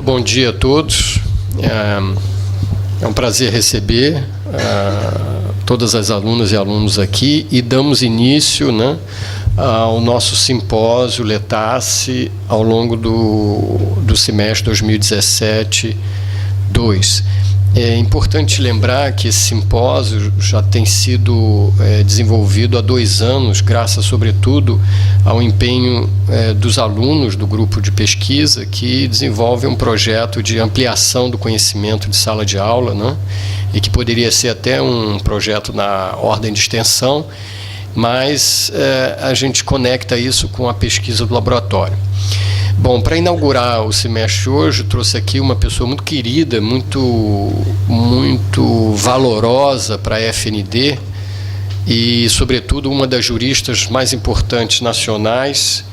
bom dia a todos. É um prazer receber todas as alunas e alunos aqui e damos início, né, ao nosso simpósio LETACE ao longo do semestre 2017-2. É importante lembrar que esse simpósio já tem sido desenvolvido há 2 anos, graças, sobretudo, ao empenho dos alunos do grupo de pesquisa que desenvolve um projeto de ampliação do conhecimento de sala de aula, né? E que poderia ser até um projeto na ordem de extensão, mas a gente conecta isso com a pesquisa do laboratório. Bom, para inaugurar o semestre hoje, eu trouxe aqui uma pessoa muito querida, muito valorosa para a FND e, sobretudo, uma das juristas mais importantes nacionais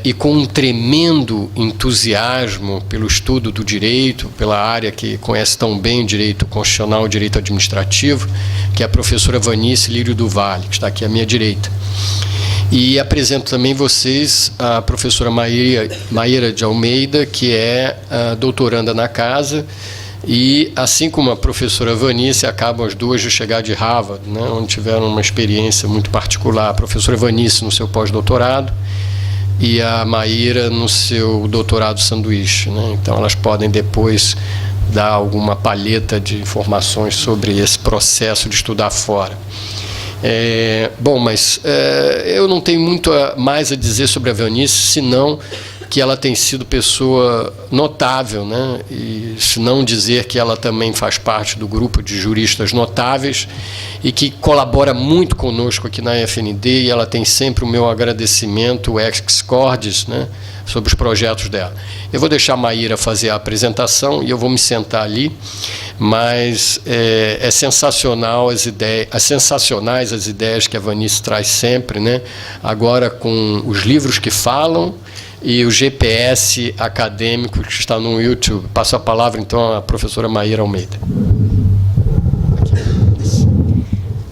e com um tremendo entusiasmo pelo estudo do direito, pela área que conhece tão bem o direito constitucional e o direito administrativo, que é a professora Vanice Lírio do Vale, que está aqui à minha direita. E apresento também vocês a professora Maíra de Almeida, que é doutoranda na casa, e assim como a professora Vanice, acabam as duas de chegar de Harvard, né, onde tiveram uma experiência muito particular. A professora Vanice no seu pós-doutorado e a Maíra no seu doutorado sanduíche, né? Então elas podem depois dar alguma palheta de informações sobre esse processo de estudar fora. Bom, mas eu não tenho muito mais a dizer sobre a Vanice, senão que ela tem sido pessoa notável, né? E se não dizer que ela também faz parte do grupo de juristas notáveis e que colabora muito conosco aqui na FND, e ela tem sempre o meu agradecimento ex cordis, né, sobre os projetos dela. Eu vou deixar a Maíra fazer a apresentação e eu vou me sentar ali, mas é sensacional sensacionais as ideias que a Vanice traz sempre, né? Agora com os livros que falam e o GPS acadêmico que está no YouTube. Passo a palavra, então, à professora Maíra Almeida.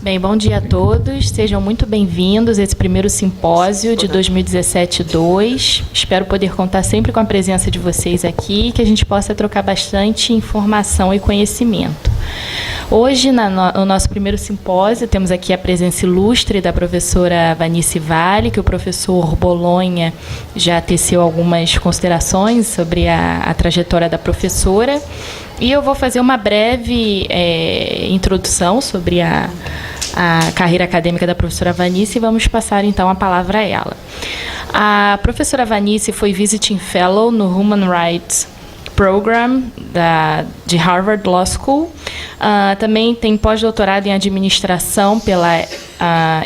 Bem, bom dia a todos. Sejam muito bem-vindos a esse primeiro simpósio de 2017-2. Espero poder contar sempre com a presença de vocês aqui e que a gente possa trocar bastante informação e conhecimento. Hoje, no nosso primeiro simpósio, temos aqui a presença ilustre da professora Vanice Vale, que o professor Bolonha já teceu algumas considerações sobre a trajetória da professora. E eu vou fazer uma breve introdução sobre a carreira acadêmica da professora Vanice e vamos passar, então, a palavra a ela. A professora Vanice foi Visiting Fellow no Human Rights Program de Harvard Law School. Também tem pós-doutorado em administração pela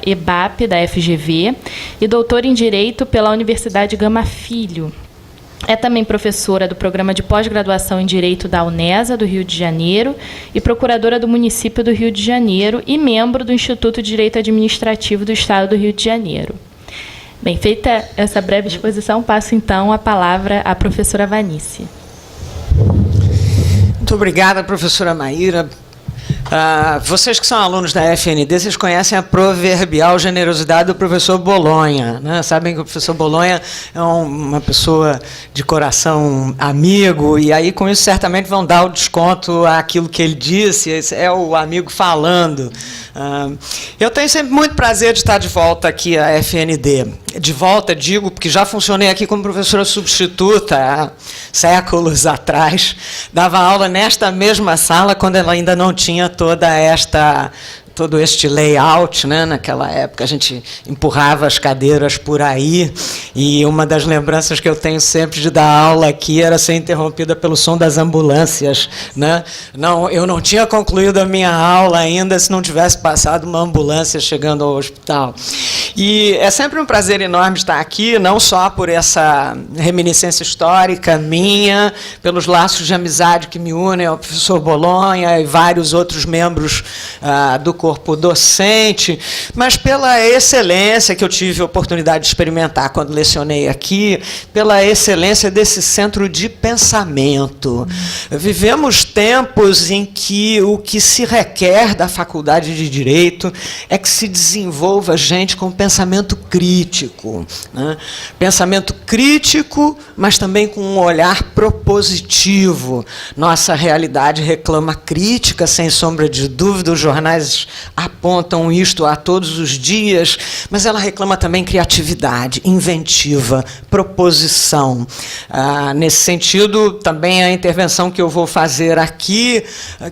EBAP, da FGV, e doutora em Direito pela Universidade Gama Filho. É também professora do Programa de Pós-Graduação em Direito da UNESA, do Rio de Janeiro, e procuradora do município do Rio de Janeiro e membro do Instituto de Direito Administrativo do Estado do Rio de Janeiro. Bem, feita essa breve exposição, passo, então, a palavra à professora Vanice. Muito obrigada, professora Maíra. Vocês que são alunos da FND, vocês conhecem a proverbial generosidade do professor Bolonha, né? Sabem que o professor Bolonha é uma pessoa de coração amigo, e aí com isso certamente vão dar o desconto àquilo que ele disse. Esse é o amigo falando. Eu tenho sempre muito prazer de estar de volta aqui à FND. De volta, digo, porque já funcionei aqui como professora substituta há séculos atrás. Dava aula nesta mesma sala quando ela ainda não tinha todo este layout, né? Naquela época a gente empurrava as cadeiras por aí, e uma das lembranças que eu tenho sempre de dar aula aqui era ser interrompida pelo som das ambulâncias, né? Eu não tinha concluído a minha aula ainda se não tivesse passado uma ambulância chegando ao hospital. E é sempre um prazer enorme estar aqui, não só por essa reminiscência histórica minha, pelos laços de amizade que me unem ao professor Bolonha e vários outros membros do curso, corpo docente, mas pela excelência que eu tive a oportunidade de experimentar quando lecionei aqui, pela excelência desse centro de pensamento. Vivemos tempos em que o que se requer da Faculdade de Direito é que se desenvolva gente com pensamento crítico, né? Pensamento crítico, mas também com um olhar propositivo. Nossa realidade reclama crítica, sem sombra de dúvida, os jornais apontam isto a todos os dias, mas ela reclama também criatividade, inventiva, proposição. Nesse sentido, também a intervenção que eu vou fazer aqui,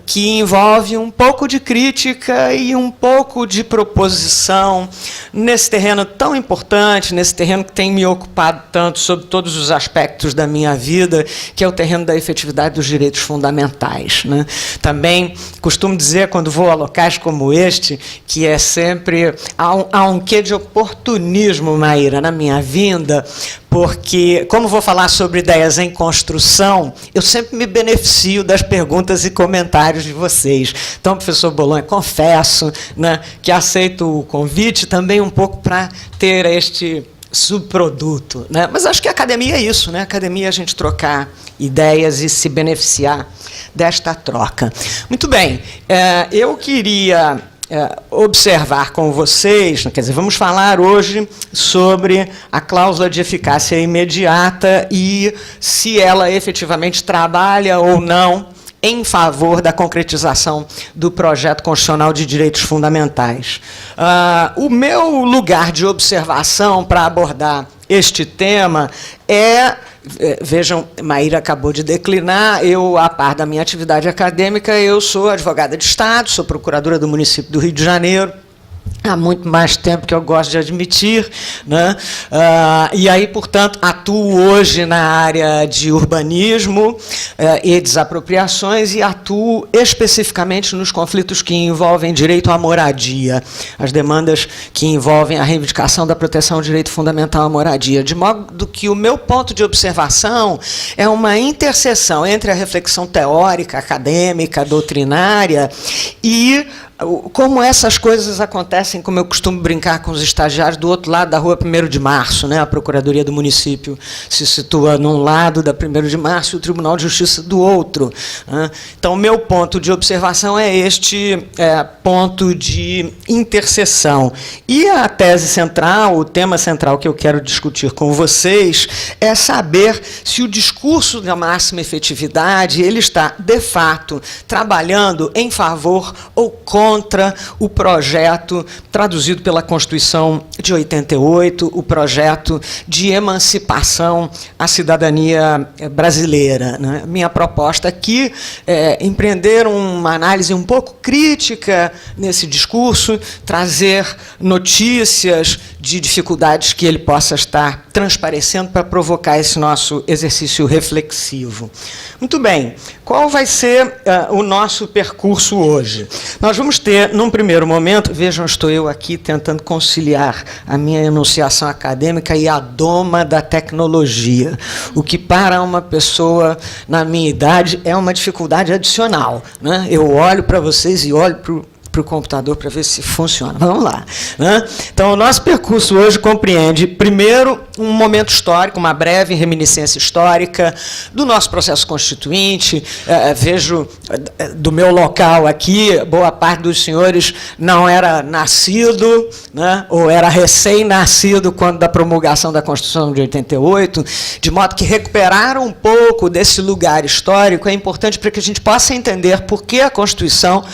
que envolve um pouco de crítica e um pouco de proposição, nesse terreno tão importante, nesse terreno que tem me ocupado tanto sobre todos os aspectos da minha vida, que é o terreno da efetividade dos direitos fundamentais, né? Também costumo dizer, quando vou a locais como este, que é sempre... Há um quê de oportunismo, Maíra, na minha vinda, porque, como vou falar sobre ideias em construção, eu sempre me beneficio das perguntas e comentários de vocês. Então, professor Bolonha, confesso, né, que aceito o convite também um pouco para ter este subproduto, né? Mas acho que a academia é isso, né? A academia é a gente trocar ideias e se beneficiar desta troca. Muito bem, eu queria observar com vocês, quer dizer, vamos falar hoje sobre a cláusula de eficácia imediata e se ela efetivamente trabalha ou não em favor da concretização do projeto constitucional de direitos fundamentais. O meu lugar de observação para abordar este tema vejam, Maíra acabou de declinar, eu, a par da minha atividade acadêmica, eu sou advogada de Estado, sou procuradora do município do Rio de Janeiro, há muito mais tempo que eu gosto de admitir, né? E aí, portanto, atuo hoje na área de urbanismo e desapropriações e atuo especificamente nos conflitos que envolvem direito à moradia, as demandas que envolvem a reivindicação da proteção ao direito fundamental à moradia, de modo que o meu ponto de observação é uma interseção entre a reflexão teórica, acadêmica, doutrinária e como essas coisas acontecem, como eu costumo brincar com os estagiários, do outro lado da rua 1º de Março, né? A Procuradoria do Município se situa num lado da 1º de Março e o Tribunal de Justiça do outro, né? Então, o meu ponto de observação é este ponto de interseção. E a tese central, o tema central que eu quero discutir com vocês é saber se o discurso da máxima efetividade ele está, de fato, trabalhando em favor ou contra o projeto traduzido pela Constituição de 88, o projeto de emancipação à cidadania brasileira, né? Minha proposta aqui é empreender uma análise um pouco crítica nesse discurso, trazer notícias de dificuldades que ele possa estar transparecendo para provocar esse nosso exercício reflexivo. Muito bem, qual vai ser o nosso percurso hoje? Nós vamos ter, num primeiro momento, vejam, estou eu aqui tentando conciliar a minha enunciação acadêmica e a doma da tecnologia, o que para uma pessoa na minha idade é uma dificuldade adicional, né? Eu olho para vocês e olho para o computador para ver se funciona. Vamos lá, né? Então, o nosso percurso hoje compreende, primeiro, um momento histórico, uma breve reminiscência histórica do nosso processo constituinte. Vejo do meu local aqui, boa parte dos senhores não era nascido, né, ou era recém-nascido quando da promulgação da Constituição de 88, de modo que recuperar um pouco desse lugar histórico é importante para que a gente possa entender por que a Constituição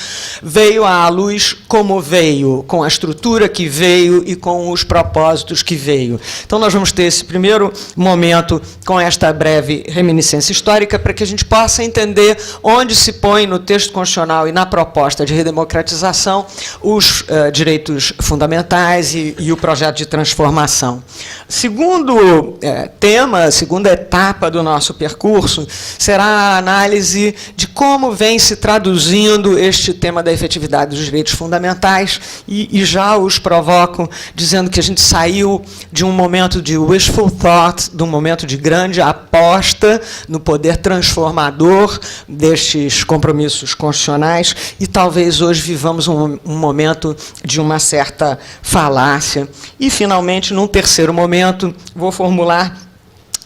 veio à luz como veio, com a estrutura que veio e com os propósitos que veio. Então, nós vamos ter esse primeiro momento com esta breve reminiscência histórica para que a gente possa entender onde se põe no texto constitucional e na proposta de redemocratização os direitos fundamentais e o projeto de transformação. Segundo tema, segunda etapa do nosso percurso, será a análise de como vem se traduzindo este tema da efetividade dos dos direitos fundamentais, e já os provoco dizendo que a gente saiu de um momento de wishful thought, de um momento de grande aposta no poder transformador destes compromissos constitucionais, e talvez hoje vivamos um momento de uma certa falácia. E, finalmente, num terceiro momento, vou formular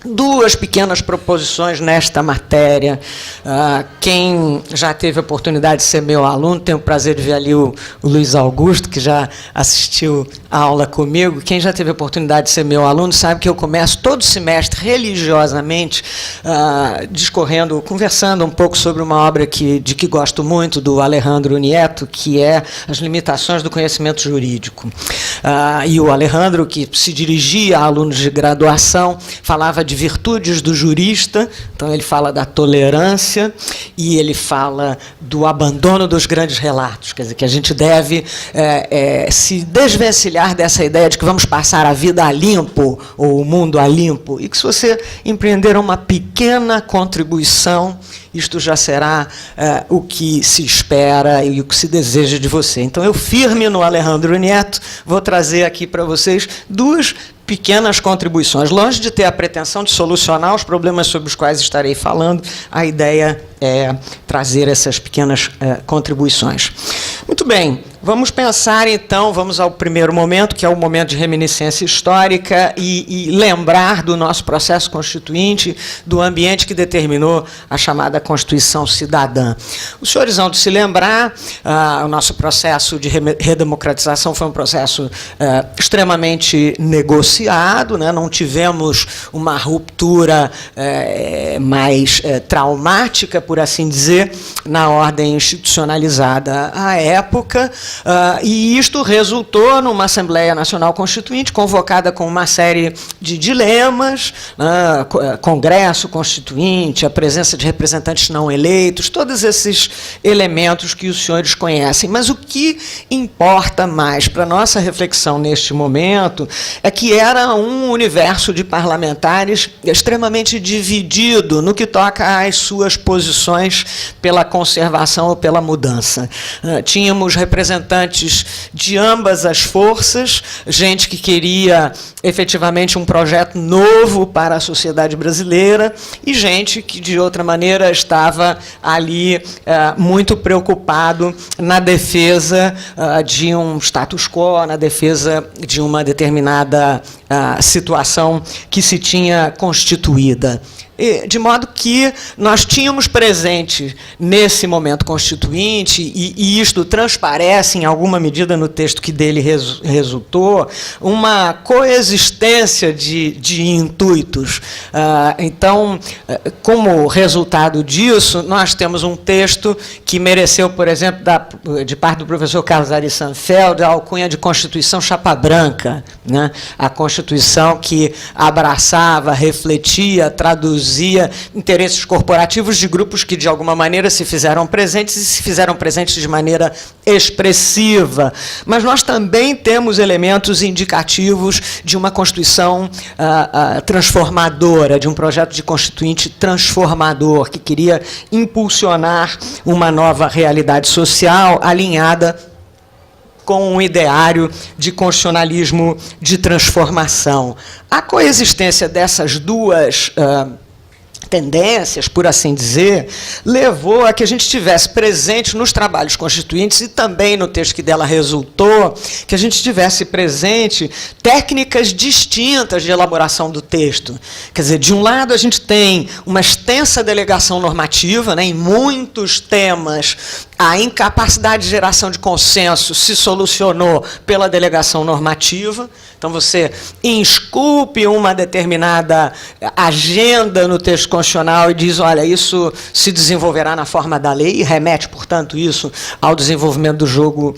duas pequenas proposições nesta matéria. Quem já teve a oportunidade de ser meu aluno, tenho o prazer de ver ali o Luiz Augusto, que já assistiu a aula comigo. Quem já teve a oportunidade de ser meu aluno sabe que eu começo todo semestre religiosamente discorrendo, conversando um pouco sobre uma obra de que gosto muito, do Alejandro Nieto, que é As Limitações do Conhecimento Jurídico. E o Alejandro, que se dirigia a alunos de graduação, falava de virtudes do jurista, então ele fala da tolerância e ele fala do abandono dos grandes relatos, quer dizer, que a gente deve se desvencilhar dessa ideia de que vamos passar a vida a limpo, ou o mundo a limpo, e que se você empreender uma pequena contribuição, isto já será o que se espera e o que se deseja de você. Então, eu, firme no Alejandro Nieto, vou trazer aqui para vocês duas pequenas contribuições. Longe de ter a pretensão de solucionar os problemas sobre os quais estarei falando, a ideia é trazer essas pequenas contribuições. Muito bem, vamos pensar então, vamos ao primeiro momento, que é o momento de reminiscência histórica, e lembrar do nosso processo constituinte, do ambiente que determinou a chamada Constituição Cidadã. Os senhores vão de se lembrar, o nosso processo de redemocratização foi um processo extremamente negociado, né? Não tivemos uma ruptura mais traumática, por assim dizer, na ordem institucionalizada à época, e isto resultou numa Assembleia Nacional Constituinte convocada com uma série de dilemas, né? Congresso Constituinte, a presença de representantes não eleitos, todos esses elementos que os senhores conhecem. Mas o que importa mais para a nossa reflexão neste momento é que era um universo de parlamentares extremamente dividido no que toca às suas posições pela conservação ou pela mudança. Tínhamos representantes de ambas as forças, gente que queria efetivamente um projeto novo para a sociedade brasileira e gente que, de outra maneira, estava ali muito preocupado na defesa de um status quo, na defesa de uma determinada situação que se tinha constituída. De modo que nós tínhamos presente nesse momento constituinte, e isto transparece em alguma medida no texto que dele resultou, uma coexistência de intuitos. Então, como resultado disso, nós temos um texto que mereceu, por exemplo, de parte do professor Carlos Ari Sanfeld, a alcunha de Constituição Chapa Branca, né? A Constituição que abraçava, refletia, traduzia interesses corporativos de grupos que, de alguma maneira, se fizeram presentes e se fizeram presentes de maneira expressiva. Mas nós também temos elementos indicativos de uma Constituição transformadora, de um projeto de constituinte transformador, que queria impulsionar uma nova realidade social alinhada com um ideário de constitucionalismo de transformação. A coexistência dessas duas tendências, por assim dizer, levou a que a gente tivesse presente nos trabalhos constituintes e também no texto que dela resultou, que a gente tivesse presente técnicas distintas de elaboração do texto. Quer dizer, de um lado a gente tem uma extensa delegação normativa, né, em muitos temas a incapacidade de geração de consenso se solucionou pela delegação normativa. Então, você esculpe uma determinada agenda no texto constitucional e diz, olha, isso se desenvolverá na forma da lei, e remete, portanto, isso ao desenvolvimento do jogo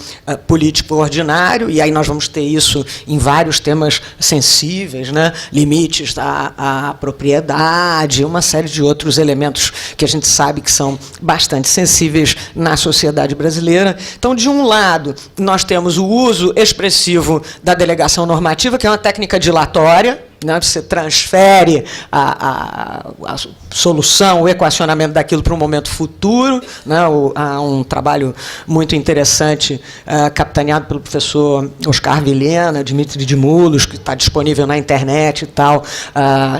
político ordinário, e aí nós vamos ter isso em vários temas sensíveis, né? Limites à propriedade, uma série de outros elementos que a gente sabe que são bastante sensíveis na sociedade brasileira. Então, de um lado, nós temos o uso expressivo da delegação normativa, que é uma técnica dilatória, né? Você transfere a solução, o equacionamento daquilo para um momento futuro, né? Há um trabalho muito interessante capitaneado pelo professor Oscar Vilhena, Dmitry Dimoulos, que está disponível na internet e tal,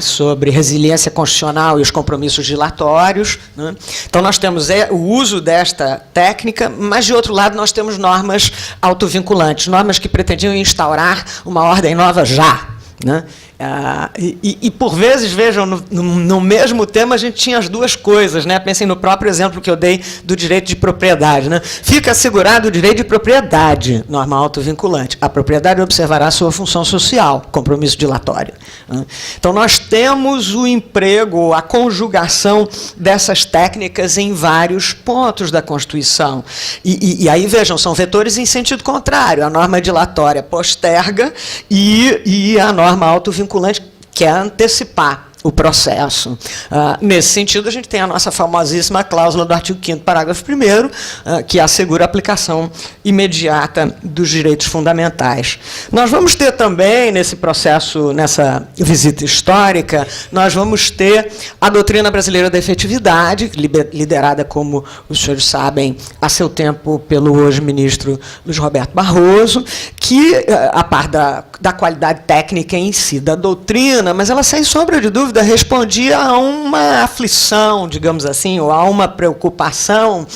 sobre resiliência constitucional e os compromissos dilatórios, né? Então, nós temos o uso desta técnica, mas, de outro lado, nós temos normas autovinculantes, normas que pretendiam instaurar uma ordem nova já, né? E, por vezes, vejam, no mesmo tema a gente tinha as duas coisas, né? Pensem no próprio exemplo que eu dei do direito de propriedade, né? Fica assegurado o direito de propriedade, norma autovinculante. A propriedade observará a sua função social, compromisso dilatório, né? Então, nós temos o emprego, a conjugação dessas técnicas em vários pontos da Constituição. E aí, vejam, são vetores em sentido contrário. A norma dilatória posterga e a norma autovinculante quer antecipar o processo. Nesse sentido, a gente tem a nossa famosíssima cláusula do artigo 5º, parágrafo 1º, que assegura a aplicação imediata dos direitos fundamentais. Nós vamos ter também, nesse processo, nessa visita histórica, nós vamos ter a doutrina brasileira da efetividade, liderada, como os senhores sabem, a seu tempo pelo hoje ministro Luiz Roberto Barroso, que, a par da qualidade técnica em si da doutrina, mas ela, sem sombra de dúvida, respondia a uma aflição, digamos assim, ou a uma preocupação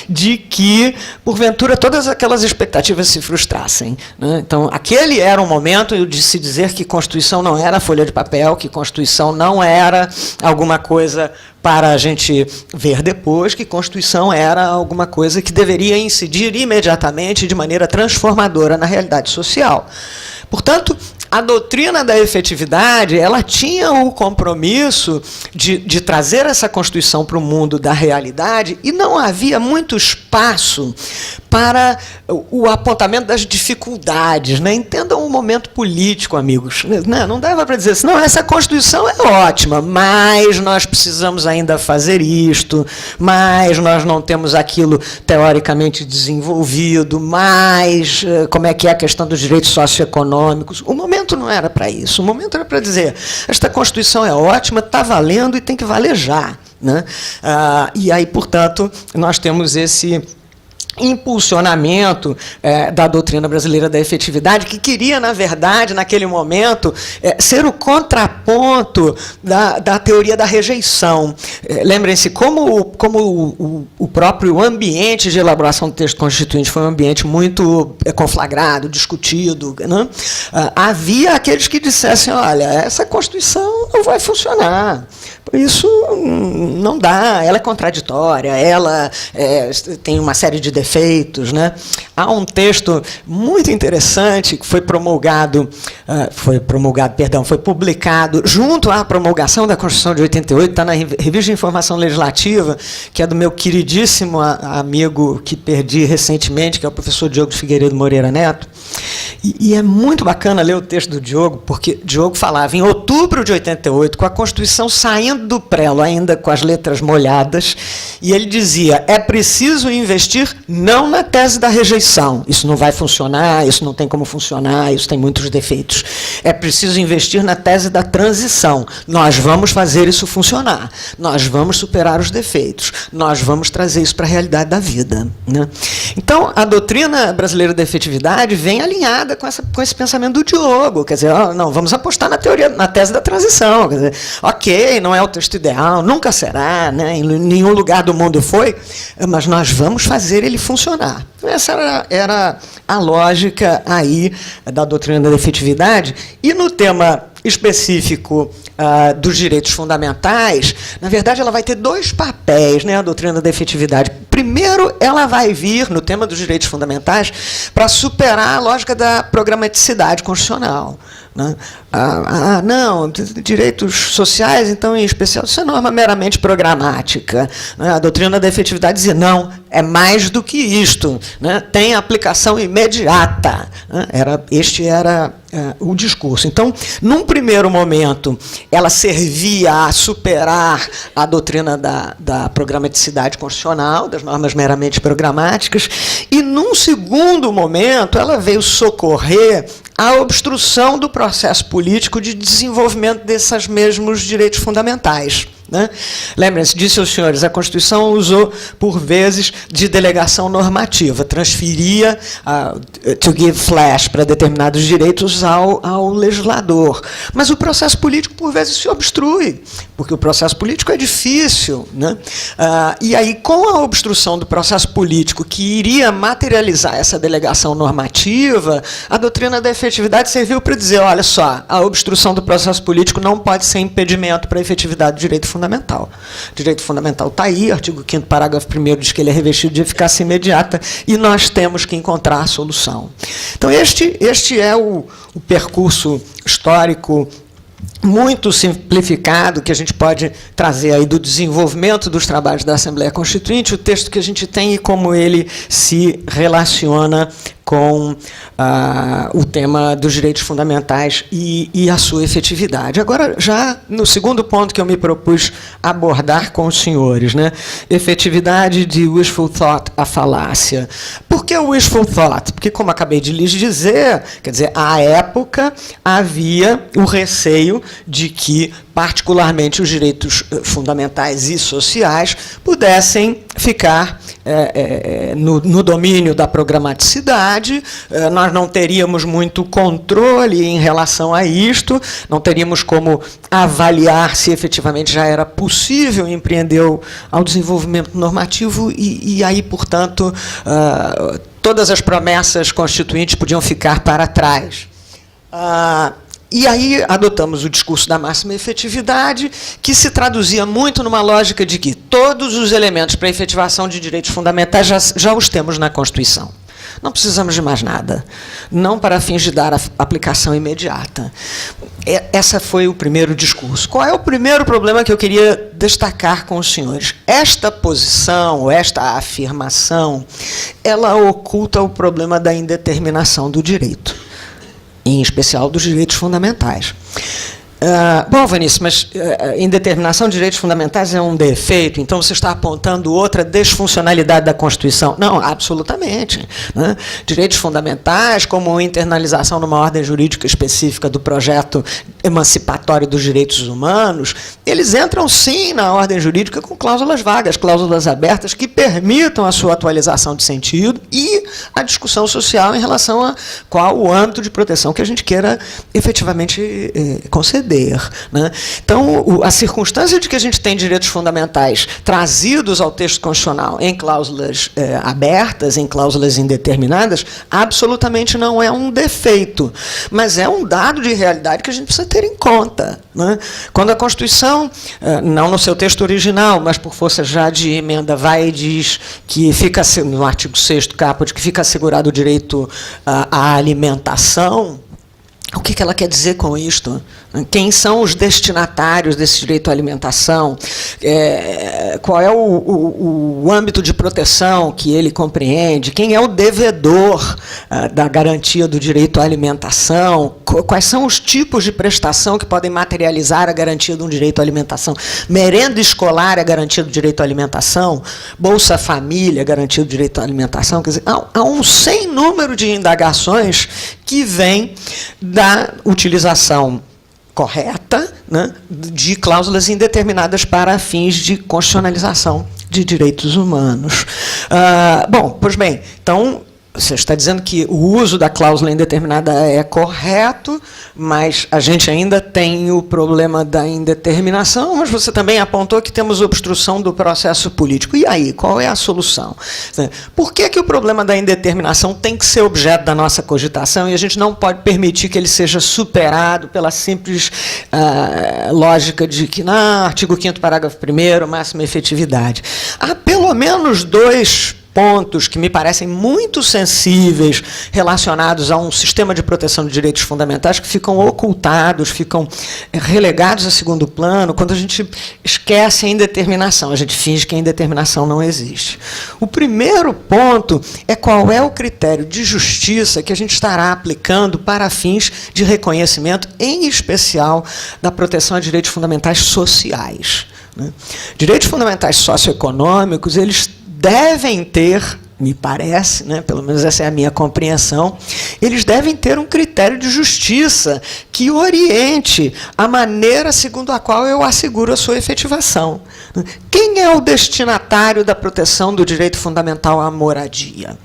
de que, porventura, todas aquelas expectativas se frustrassem, né? Então, aquele era um momento de se dizer que Constituição não era folha de papel, que Constituição não era alguma coisa para a gente ver depois, que Constituição era alguma coisa que deveria incidir imediatamente, de maneira transformadora, na realidade social. Portanto, a doutrina da efetividade, ela tinha o compromisso de trazer essa Constituição para o mundo da realidade, e não havia muito espaço para o apontamento das dificuldades, né? Entendam o momento político, amigos. Não dava para dizer assim, não, essa Constituição é ótima, mas nós precisamos ainda fazer isto, mas nós não temos aquilo teoricamente desenvolvido, mas como é que é a questão dos direitos socioeconômicos. O momento não era para isso, o momento era para dizer, esta Constituição é ótima, está valendo e tem que valer já, né? E aí, portanto, nós temos esse impulsionamento da doutrina brasileira da efetividade, que queria, na verdade, naquele momento, ser o contraponto da teoria da rejeição. Lembrem-se, como o próprio ambiente de elaboração do texto constituinte foi um ambiente muito conflagrado, discutido, né? Havia aqueles que dissessem, olha, essa Constituição não vai funcionar, isso não dá, ela é contraditória, ela tem uma série de defeitos, né? Há um texto muito interessante que foi publicado junto à promulgação da Constituição de 88, está na Revista de Informação Legislativa, que é do meu queridíssimo amigo que perdi recentemente, que é o professor Diogo de Figueiredo Moreira Neto. E é muito bacana ler o texto do Diogo, porque Diogo falava em outubro de 88, com a Constituição saindo do prelo, ainda com as letras molhadas, e ele dizia, é preciso investir não na tese da rejeição, isso não vai funcionar, isso não tem como funcionar, isso tem muitos defeitos. É preciso investir na tese da transição. Nós vamos fazer isso funcionar, nós vamos superar os defeitos, nós vamos trazer isso para a realidade da vida, né? Então, a doutrina brasileira da efetividade vem alinhada com esse pensamento do Diogo, quer dizer, não, vamos apostar na tese da transição, quer dizer, ok, não é o texto ideal, nunca será, né? Em nenhum lugar do mundo foi, mas nós vamos fazer ele funcionar. Essa era a lógica aí da doutrina da efetividade. E no tema específico dos direitos fundamentais, na verdade, ela vai ter dois papéis, né, a doutrina da efetividade. Primeiro, ela vai vir, no tema dos direitos fundamentais, para superar a lógica da programaticidade constitucional, né? Não, direitos sociais, então, em especial, isso é norma meramente programática, né? A doutrina da efetividade dizia, não, é mais do que isto, né? Tem aplicação imediata, né? Este era o discurso. Então, num primeiro momento, ela servia a superar a doutrina da programaticidade constitucional, das normas meramente programáticas, e, num segundo momento, ela veio socorrer a obstrução do próprio processo político de desenvolvimento desses mesmos direitos fundamentais. Né? Lembrem-se, disse aos senhores, a Constituição usou, por vezes, de delegação normativa, transferia to give flash para determinados direitos ao legislador. Mas o processo político, por vezes, se obstrui, porque o processo político é difícil. Né? E aí, com a obstrução do processo político, que iria materializar essa delegação normativa, a doutrina da efetividade serviu para dizer, olha só, a obstrução do processo político não pode ser impedimento para a efetividade do direito fundamental. O direito fundamental está aí, artigo 5º, parágrafo 1º, diz que ele é revestido de eficácia imediata e nós temos que encontrar a solução. Então, este é o percurso histórico muito simplificado que a gente pode trazer aí do desenvolvimento dos trabalhos da Assembleia Constituinte, o texto que a gente tem e como ele se relaciona com o tema dos direitos fundamentais e a sua efetividade. Agora, já no segundo ponto que eu me propus abordar com os senhores, né? Efetividade de wishful thought, a falácia. Por que wishful thought? Porque, como acabei de lhes dizer, quer dizer, à época havia o receio de que, particularmente, os direitos fundamentais e sociais pudessem ficar no domínio da programaticidade, nós não teríamos muito controle em relação a isto, não teríamos como avaliar se efetivamente já era possível empreender ao desenvolvimento normativo e aí, portanto, todas as promessas constituintes podiam ficar para trás. E aí adotamos o discurso da máxima efetividade, que se traduzia muito numa lógica de que todos os elementos para a efetivação de direitos fundamentais já os temos na Constituição. Não precisamos de mais nada, não para fins de dar a aplicação imediata. Esse foi o primeiro discurso. Qual é o primeiro problema que eu queria destacar com os senhores? Esta posição, esta afirmação, ela oculta o problema da indeterminação do direito, em especial dos direitos fundamentais. Bom, Vanice, mas indeterminação de direitos fundamentais é um defeito, então você está apontando outra desfuncionalidade da Constituição. Não, absolutamente. Né? Direitos fundamentais, como internalização numa ordem jurídica específica do projeto emancipatório dos direitos humanos, eles entram, sim, na ordem jurídica com cláusulas vagas, cláusulas abertas, que permitam a sua atualização de sentido e a discussão social em relação a qual o âmbito de proteção que a gente queira efetivamente conceder. Né? Então, a circunstância de que a gente tem direitos fundamentais trazidos ao texto constitucional em cláusulas abertas, em cláusulas indeterminadas, absolutamente não é um defeito, mas é um dado de realidade que a gente precisa ter em conta. Né? Quando a Constituição, não no seu texto original, mas por força já de emenda, vai e diz que fica, no artigo 6º, caput, que fica assegurado o direito à alimentação, o que ela quer dizer com isto? Quem são os destinatários desse direito à alimentação? Qual é o âmbito de proteção que ele compreende? Quem é o devedor da garantia do direito à alimentação? Quais são os tipos de prestação que podem materializar a garantia de um direito à alimentação? Merenda escolar é garantia do direito à alimentação? Bolsa Família é garantia do direito à alimentação? Quer dizer, há um sem número de indagações que vêm da utilização correta, né, de cláusulas indeterminadas para fins de constitucionalização de direitos humanos. Bom, pois bem, então, você está dizendo que o uso da cláusula indeterminada é correto, mas a gente ainda tem o problema da indeterminação, mas você também apontou que temos obstrução do processo político. E aí, qual é a solução? Por que o problema da indeterminação tem que ser objeto da nossa cogitação e a gente não pode permitir que ele seja superado pela simples lógica de que, artigo 5º, parágrafo 1º, máxima efetividade? Há pelo menos dois pontos que me parecem muito sensíveis relacionados a um sistema de proteção de direitos fundamentais que ficam ocultados, ficam relegados a segundo plano quando a gente esquece a indeterminação, a gente finge que a indeterminação não existe. O primeiro ponto é qual é o critério de justiça que a gente estará aplicando para fins de reconhecimento, em especial da proteção a direitos fundamentais sociais. Né? Direitos fundamentais socioeconômicos, eles devem ter me parece, né, pelo menos essa é a minha compreensão, eles devem ter um critério de justiça que oriente a maneira segundo a qual eu asseguro a sua efetivação. Quem é o destinatário da proteção do direito fundamental à moradia?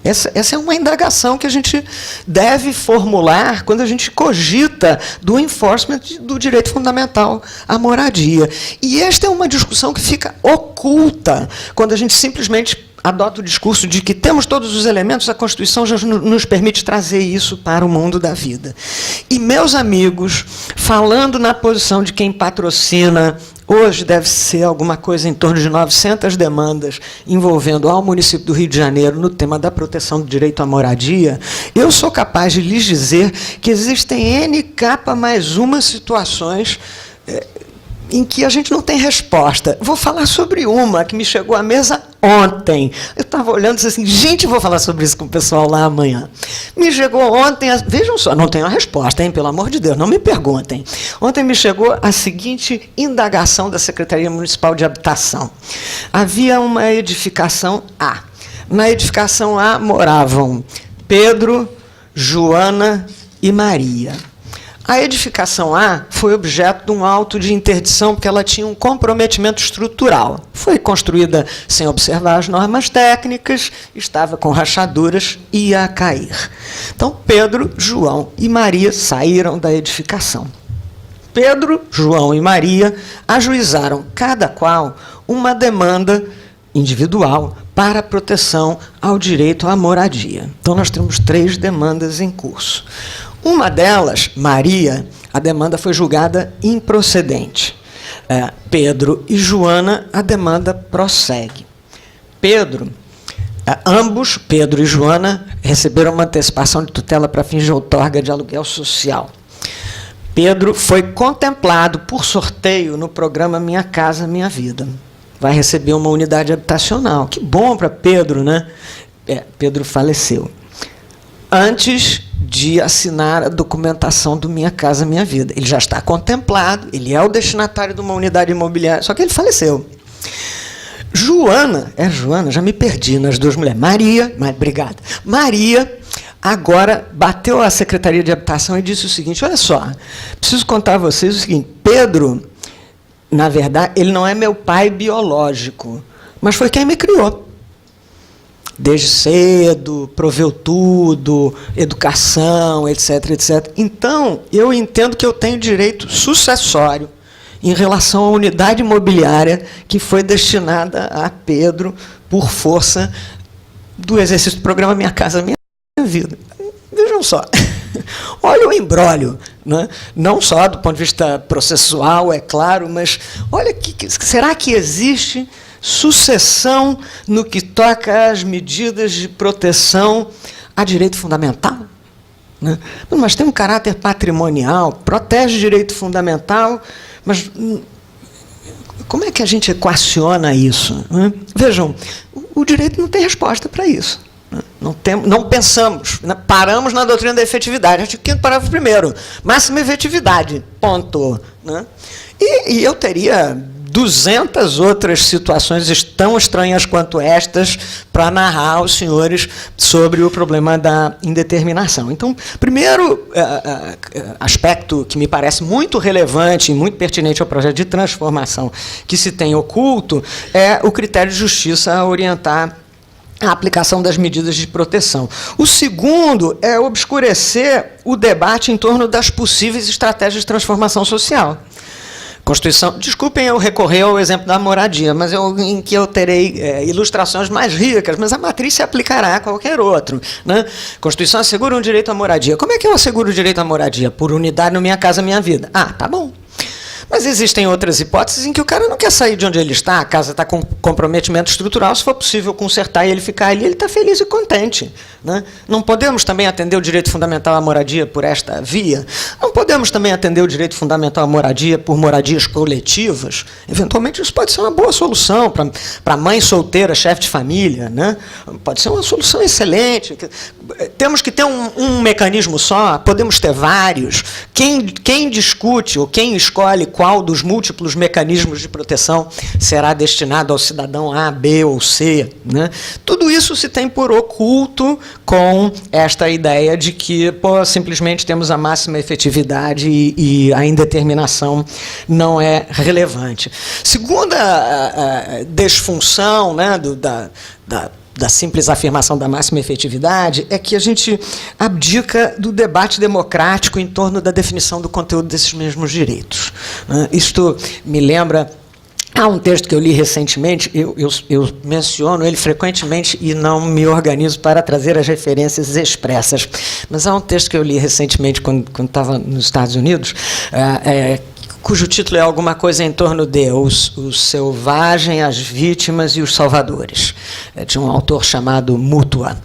Essa é uma indagação que a gente deve formular quando a gente cogita do enforcement do direito fundamental à moradia. E esta é uma discussão que fica oculta quando a gente simplesmente adota o discurso de que temos todos os elementos, a Constituição já nos permite trazer isso para o mundo da vida. E, meus amigos, falando na posição de quem patrocina, hoje deve ser alguma coisa em torno de 900 demandas envolvendo ao município do Rio de Janeiro no tema da proteção do direito à moradia, eu sou capaz de lhes dizer que existem N+1 situações em que a gente não tem resposta. Vou falar sobre uma que me chegou à mesa ontem. Eu estava olhando e disse assim, gente, vou falar sobre isso com o pessoal lá amanhã. Me chegou ontem, vejam só, não tenho a resposta, hein, pelo amor de Deus, não me perguntem. Ontem me chegou a seguinte indagação da Secretaria Municipal de Habitação. Havia uma edificação A. Na edificação A moravam Pedro, Joana e Maria. A edificação A foi objeto de um auto de interdição porque ela tinha um comprometimento estrutural. Foi construída sem observar as normas técnicas, estava com rachaduras e ia cair. Então, Pedro, João e Maria saíram da edificação. Pedro, João e Maria ajuizaram, cada qual, uma demanda individual para proteção ao direito à moradia. Então, nós temos 3 demandas em curso. Uma delas, Maria, a demanda foi julgada improcedente. Pedro e Joana, a demanda prossegue. Ambos, Pedro e Joana, receberam uma antecipação de tutela para fins de outorga de aluguel social. Pedro foi contemplado por sorteio no programa Minha Casa Minha Vida. Vai receber uma unidade habitacional. Que bom para Pedro, né? Pedro faleceu antes de assinar a documentação do Minha Casa Minha Vida. Ele já está contemplado, ele é o destinatário de uma unidade imobiliária, só que ele faleceu. Joana, já me perdi nas 2 mulheres. Maria, obrigada. Maria agora bateu à Secretaria de Habitação e disse o seguinte, olha só, preciso contar a vocês o seguinte, Pedro, na verdade, ele não é meu pai biológico, mas foi quem me criou. Desde cedo, proveu tudo, educação, etc, etc. Então, eu entendo que eu tenho direito sucessório em relação à unidade imobiliária que foi destinada a Pedro por força do exercício do programa Minha Casa Minha Vida. Vejam só, olha o imbróglio, né? Não só do ponto de vista processual, é claro, mas olha, será que existe sucessão no que toca às medidas de proteção a direito fundamental? Né? Mas tem um caráter patrimonial, protege o direito fundamental, mas como é que a gente equaciona isso? Né? Vejam, o direito não tem resposta para isso. Né? Não pensamos, né? Paramos na doutrina da efetividade, artigo 5º, parágrafo 1º, máxima efetividade, ponto. Né? E eu teria 200 outras situações tão estranhas quanto estas para narrar aos senhores sobre o problema da indeterminação. Então, primeiro aspecto que me parece muito relevante e muito pertinente ao projeto de transformação que se tem oculto é o critério de justiça a orientar a aplicação das medidas de proteção. O segundo é obscurecer o debate em torno das possíveis estratégias de transformação social. Constituição, desculpem eu recorrer ao exemplo da moradia, mas em que eu terei ilustrações mais ricas, mas a matriz se aplicará a qualquer outro. Né? Constituição assegura um direito à moradia. Como é que eu asseguro o direito à moradia? Por unidade no Minha Casa Minha Vida. Ah, tá bom. Mas existem outras hipóteses em que o cara não quer sair de onde ele está, a casa está com comprometimento estrutural, se for possível consertar e ele ficar ali, ele está feliz e contente. Né? Não podemos também atender o direito fundamental à moradia por esta via? Não podemos também atender o direito fundamental à moradia por moradias coletivas? Eventualmente isso pode ser uma boa solução para mãe solteira, chefe de família. Né? Pode ser uma solução excelente. Temos que ter um mecanismo só, podemos ter vários. Quem discute ou quem escolhe qual dos múltiplos mecanismos de proteção será destinado ao cidadão A, B ou C, né? Tudo isso se tem por oculto com esta ideia de que simplesmente temos a máxima efetividade e a indeterminação não é relevante. Segunda desfunção, né, da simples afirmação da máxima efetividade é que a gente abdica do debate democrático em torno da definição do conteúdo desses mesmos direitos. Isto me lembra... Há um texto que eu li recentemente, eu menciono ele frequentemente e não me organizo para trazer as referências expressas, mas há um texto que eu li recentemente, quando estava nos Estados Unidos, cujo título é alguma coisa em torno de o selvagem, as vítimas e os salvadores, de um autor chamado Mutua,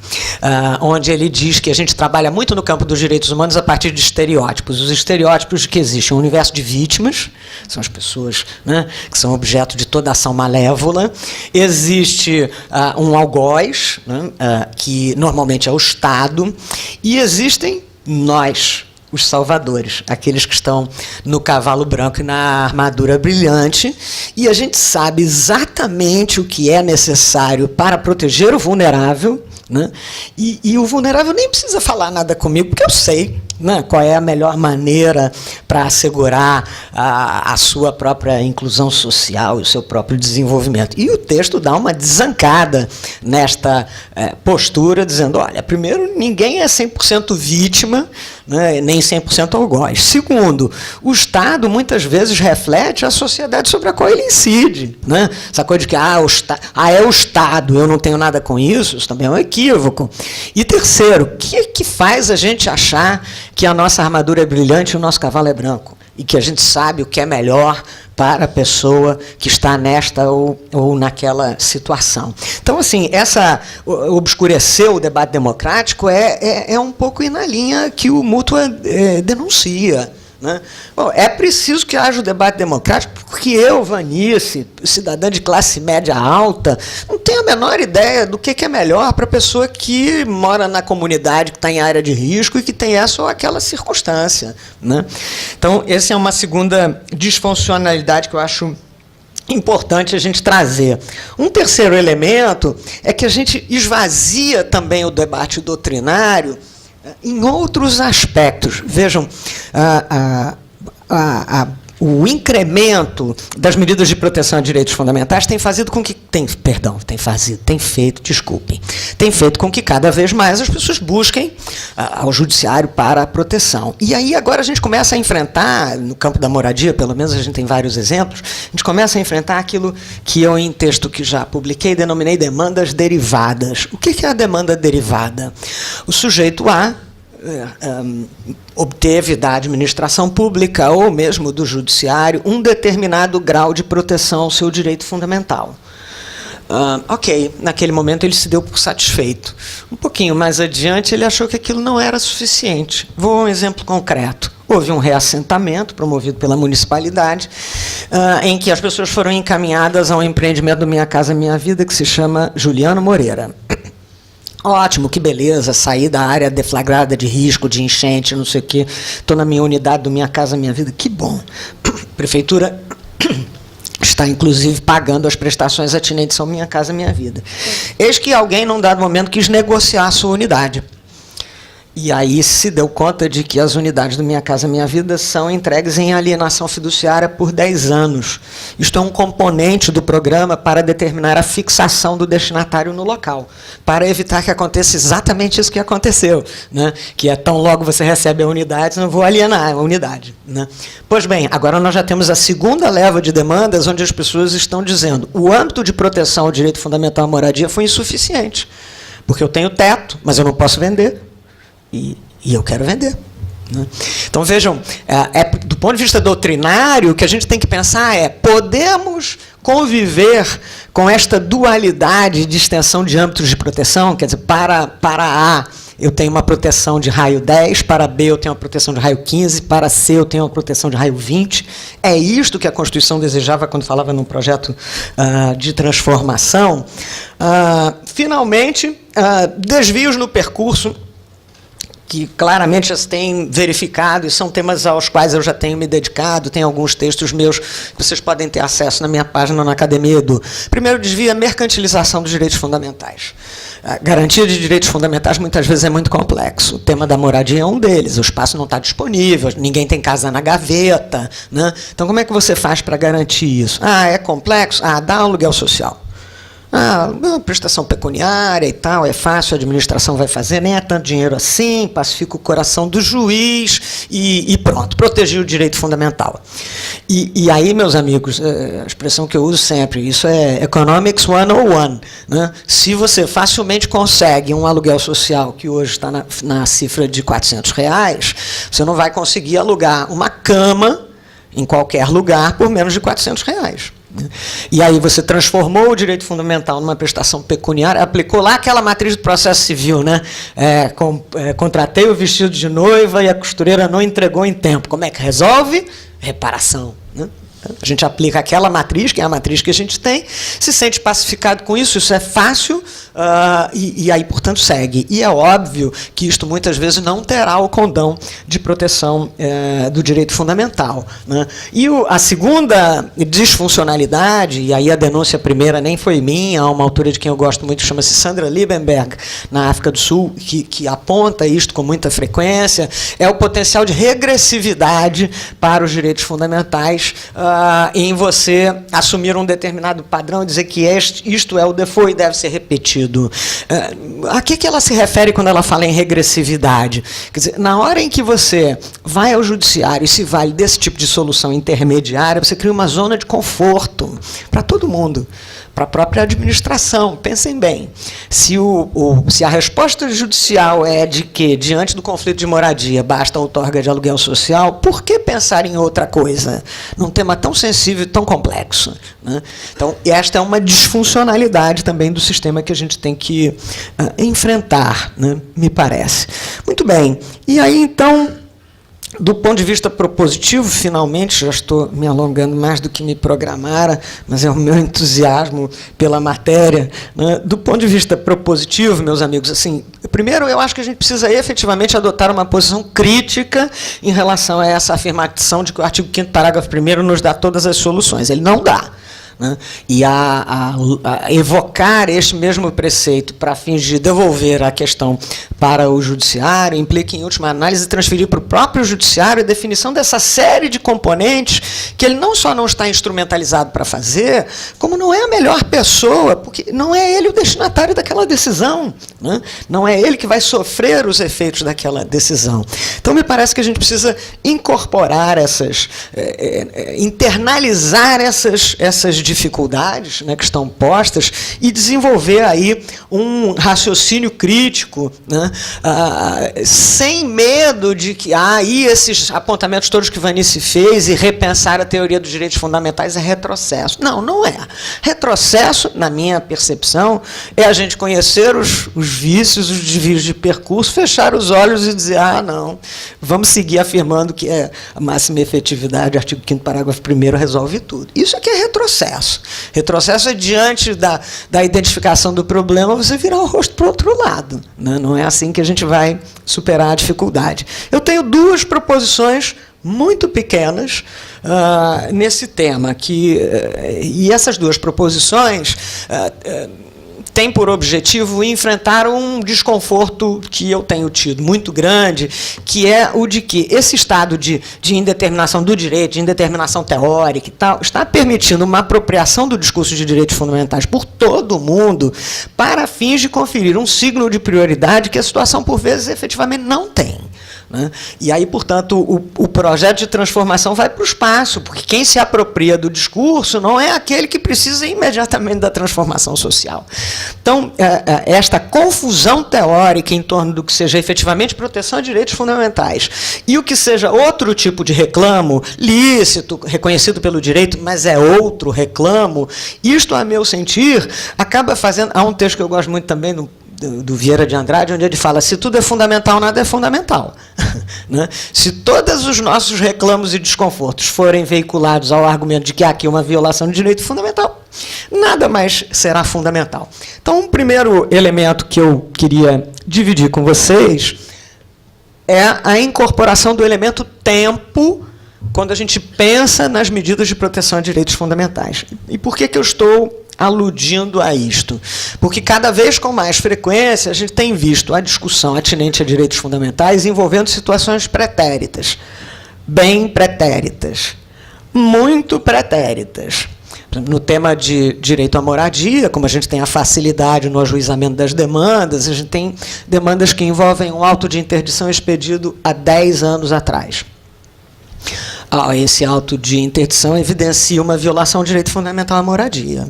onde ele diz que a gente trabalha muito no campo dos direitos humanos a partir de estereótipos. Os estereótipos de que existe um universo de vítimas, são as pessoas, né, que são objeto de toda ação malévola, existe um algoz, né, que normalmente é o Estado, e existem nós, os salvadores, aqueles que estão no cavalo branco e na armadura brilhante, e a gente sabe exatamente o que é necessário para proteger o vulnerável, né? E o vulnerável nem precisa falar nada comigo, porque eu sei, né, qual é a melhor maneira para assegurar a sua própria inclusão social e o seu próprio desenvolvimento. E o texto dá uma desancada nesta postura, dizendo, olha, primeiro, ninguém é 100% vítima, né, nem 100% algoz. Segundo, o Estado muitas vezes reflete a sociedade sobre a qual ele incide, né? Essa coisa de que é o Estado, eu não tenho nada com isso também é um equívoco. E terceiro, o que faz a gente achar que a nossa armadura é brilhante e o nosso cavalo é branco? E que a gente sabe o que é melhor para a pessoa que está nesta ou naquela situação. Então, assim, obscurecer o debate democrático é um pouco na linha que o Mutua denuncia, né? Bom, é preciso que haja o debate democrático, porque eu, Vanice, cidadã de classe média alta, não tenho a menor ideia do que é melhor para a pessoa que mora na comunidade, que está em área de risco e que tem essa ou aquela circunstância, né? Então, essa é uma segunda disfuncionalidade que eu acho importante a gente trazer. Um terceiro elemento é que a gente esvazia também o debate doutrinário em outros aspectos. Vejam, o incremento das medidas de proteção a direitos fundamentais tem feito com que cada vez mais as pessoas busquem ao judiciário para a proteção. E aí agora a gente começa a enfrentar, no campo da moradia, pelo menos a gente tem vários exemplos, a gente começa a enfrentar aquilo que eu, em texto que já publiquei, denominei demandas derivadas. O que é a demanda derivada? O sujeito A obteve da administração pública ou mesmo do judiciário um determinado grau de proteção ao seu direito fundamental. Ok, naquele momento ele se deu por satisfeito. Um pouquinho mais adiante ele achou que aquilo não era suficiente. Vou a um exemplo concreto. Houve um reassentamento promovido pela municipalidade, em que as pessoas foram encaminhadas a um empreendimento do Minha Casa Minha Vida, que se chama Juliano Moreira. Ótimo, que beleza, saí da área deflagrada de risco, de enchente, não sei o quê, estou na minha unidade do Minha Casa Minha Vida, que bom. Prefeitura está, inclusive, pagando as prestações atinentes ao Minha Casa Minha Vida. Eis que alguém, num dado momento, quis negociar a sua unidade. E aí se deu conta de que as unidades do Minha Casa Minha Vida são entregues em alienação fiduciária por 10 anos. Isto é um componente do programa para determinar a fixação do destinatário no local, para evitar que aconteça exatamente isso que aconteceu, né? Que é tão logo você recebe a unidade, não vou alienar a unidade, né? Pois bem, agora nós já temos a segunda leva de demandas onde as pessoas estão dizendo o âmbito de proteção ao direito fundamental à moradia foi insuficiente, porque eu tenho teto, mas eu não posso vender. E eu quero vender, né? Então, vejam, do ponto de vista doutrinário, o que a gente tem que pensar é, podemos conviver com esta dualidade de extensão de âmbitos de proteção? Quer dizer, para A eu tenho uma proteção de raio 10, para B eu tenho uma proteção de raio 15, para C eu tenho uma proteção de raio 20. É isto que a Constituição desejava quando falava num projeto de transformação. Finalmente, desvios no percurso, que claramente já se tem verificado, e são temas aos quais eu já tenho me dedicado, tem alguns textos meus que vocês podem ter acesso na minha página na Academia Edu. Primeiro desvio é a mercantilização dos direitos fundamentais. A garantia de direitos fundamentais muitas vezes é muito complexo. O tema da moradia é um deles, o espaço não está disponível, ninguém tem casa na gaveta, né? Então, como é que você faz para garantir isso? É complexo? Dá aluguel social. Prestação pecuniária e tal, é fácil, a administração vai fazer, nem é tanto dinheiro assim, pacifica o coração do juiz e pronto, proteger o direito fundamental. E aí, meus amigos, a expressão que eu uso sempre, isso é Economics 101, né? Se você facilmente consegue um aluguel social que hoje está na cifra de R$400, você não vai conseguir alugar uma cama em qualquer lugar por menos de R$400. E aí você transformou o direito fundamental numa prestação pecuniária, aplicou lá aquela matriz do processo civil, né? Contratei o vestido de noiva e a costureira não entregou em tempo. Como é que resolve? Reparação, né? A gente aplica aquela matriz, que é a matriz que a gente tem, se sente pacificado com isso, isso é fácil, e aí, portanto, segue. E é óbvio que isto muitas vezes não terá o condão de proteção do direito fundamental, né? E a segunda disfuncionalidade, e aí a denúncia primeira nem foi minha, há uma autora de quem eu gosto muito, chama-se Sandra Liebenberg, na África do Sul, que aponta isto com muita frequência, é o potencial de regressividade para os direitos fundamentais, em você assumir um determinado padrão e dizer que isto é o default e deve ser repetido. A que ela se refere quando ela fala em regressividade? Quer dizer, na hora em que você vai ao judiciário e se vale desse tipo de solução intermediária, você cria uma zona de conforto para todo mundo, para a própria administração. Pensem bem, se a resposta judicial é de que, diante do conflito de moradia, basta a outorga de aluguel social, por que pensar em outra coisa? Num tema tão sensível e tão complexo, né? Então, esta é uma disfuncionalidade também do sistema que a gente tem que enfrentar, né, me parece. Muito bem. E aí, então, do ponto de vista propositivo, finalmente, já estou me alongando mais do que me programara, mas é o meu entusiasmo pela matéria, né? Do ponto de vista propositivo, meus amigos, assim, primeiro, eu acho que a gente precisa efetivamente adotar uma posição crítica em relação a essa afirmação de que o artigo 5º, parágrafo 1º, nos dá todas as soluções. Ele não dá, né? E a evocar este mesmo preceito para fins de devolver a questão para o judiciário implica, em última análise, transferir para o próprio judiciário a definição dessa série de componentes que ele não só não está instrumentalizado para fazer, como não é a melhor pessoa, porque não é ele o destinatário daquela decisão, né? Não é ele que vai sofrer os efeitos daquela decisão. Então, me parece que a gente precisa incorporar internalizar essas dificuldades, né, que estão postas e desenvolver aí um raciocínio crítico, né, sem medo de que esses apontamentos todos que Vanice fez e repensar a teoria dos direitos fundamentais é retrocesso. Não, não é. Retrocesso, na minha percepção, é a gente conhecer os vícios, os desvios de percurso, fechar os olhos e dizer, não, vamos seguir afirmando que a máxima efetividade, artigo 5º, parágrafo 1º, resolve tudo. Isso aqui é retrocesso. Retrocesso é diante da identificação do problema, você virar o rosto para o outro lado, né? Não é assim que a gente vai superar a dificuldade. Eu tenho duas proposições muito pequenas nesse tema, e essas duas proposições tem por objetivo enfrentar um desconforto que eu tenho tido muito grande, que é o de que esse estado de indeterminação do direito, de indeterminação teórica e tal, está permitindo uma apropriação do discurso de direitos fundamentais por todo mundo para fins de conferir um signo de prioridade que a situação, por vezes, efetivamente não tem, né? E aí, portanto, o projeto de transformação vai para o espaço, porque quem se apropria do discurso não é aquele que precisa imediatamente da transformação social. Então, esta confusão teórica em torno do que seja efetivamente proteção de direitos fundamentais e o que seja outro tipo de reclamo, lícito, reconhecido pelo direito, mas é outro reclamo, isto, a meu sentir, acaba fazendo... Há um texto que eu gosto muito também, do Vieira de Andrade, onde ele fala, se tudo é fundamental, nada é fundamental. Né? Se todos os nossos reclamos e desconfortos forem veiculados ao argumento de que há aqui uma violação de direito fundamental, nada mais será fundamental. Então, um primeiro elemento que eu queria dividir com vocês é a incorporação do elemento tempo quando a gente pensa nas medidas de proteção a direitos fundamentais. E por que eu estou aludindo a isto? Porque cada vez com mais frequência a gente tem visto a discussão atinente a direitos fundamentais envolvendo situações pretéritas, bem pretéritas, muito pretéritas. No tema de direito à moradia, como a gente tem a facilidade no ajuizamento das demandas, a gente tem demandas que envolvem um auto de interdição expedido há 10 anos atrás. Esse auto de interdição evidencia uma violação do direito fundamental à moradia.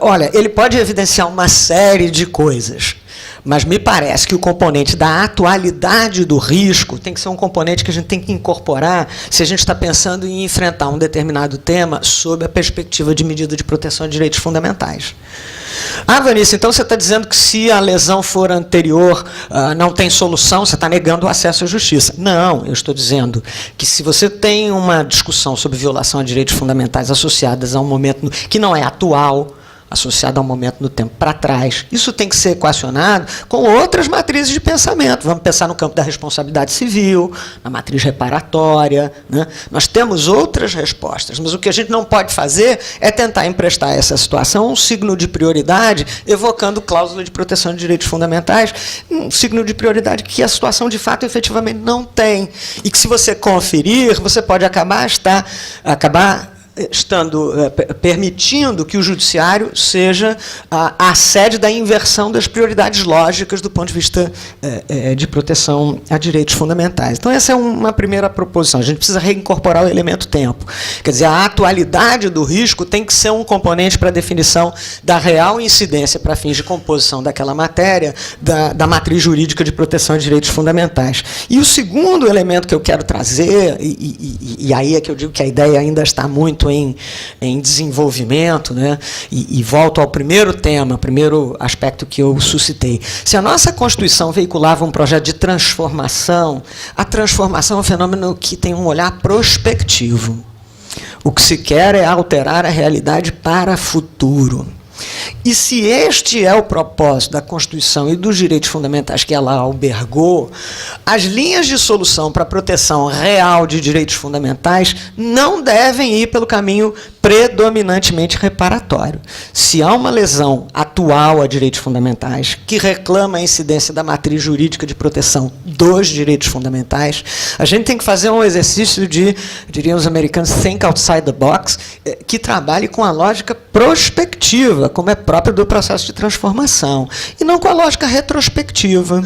Olha, ele pode evidenciar uma série de coisas, mas me parece que o componente da atualidade do risco tem que ser um componente que a gente tem que incorporar se a gente está pensando em enfrentar um determinado tema sob a perspectiva de medida de proteção de direitos fundamentais. Vanessa, então você está dizendo que se a lesão for anterior, não tem solução, você está negando o acesso à justiça. Não, eu estou dizendo que se você tem uma discussão sobre violação a direitos fundamentais associadas a um momento que não é atual, associado a um momento no tempo para trás, isso tem que ser equacionado com outras matrizes de pensamento. Vamos pensar no campo da responsabilidade civil, na matriz reparatória, né? Nós temos outras respostas, mas o que a gente não pode fazer é tentar emprestar a essa situação um signo de prioridade, evocando cláusula de proteção de direitos fundamentais, um signo de prioridade que a situação de fato efetivamente não tem, e que se você conferir, você pode acabar permitindo que o judiciário seja a sede da inversão das prioridades lógicas do ponto de vista de proteção a direitos fundamentais. Então, essa é uma primeira proposição. A gente precisa reincorporar o elemento tempo. Quer dizer, a atualidade do risco tem que ser um componente para a definição da real incidência para fins de composição daquela matéria, da matriz jurídica de proteção de direitos fundamentais. E o segundo elemento que eu quero trazer, e aí é que eu digo que a ideia ainda está muito em desenvolvimento, né? E volto ao primeiro tema, primeiro aspecto que eu suscitei. Se a nossa Constituição veiculava um projeto de transformação, a transformação é um fenômeno que tem um olhar prospectivo. O que se quer é alterar a realidade para o futuro. E se este é o propósito da Constituição e dos direitos fundamentais que ela albergou, as linhas de solução para a proteção real de direitos fundamentais não devem ir pelo caminho predominantemente reparatório. Se há uma lesão atual a direitos fundamentais que reclama a incidência da matriz jurídica de proteção dos direitos fundamentais, a gente tem que fazer um exercício de, diriam os americanos, think outside the box, que trabalhe com a lógica prospectiva, como é próprio do processo de transformação, e não com a lógica retrospectiva.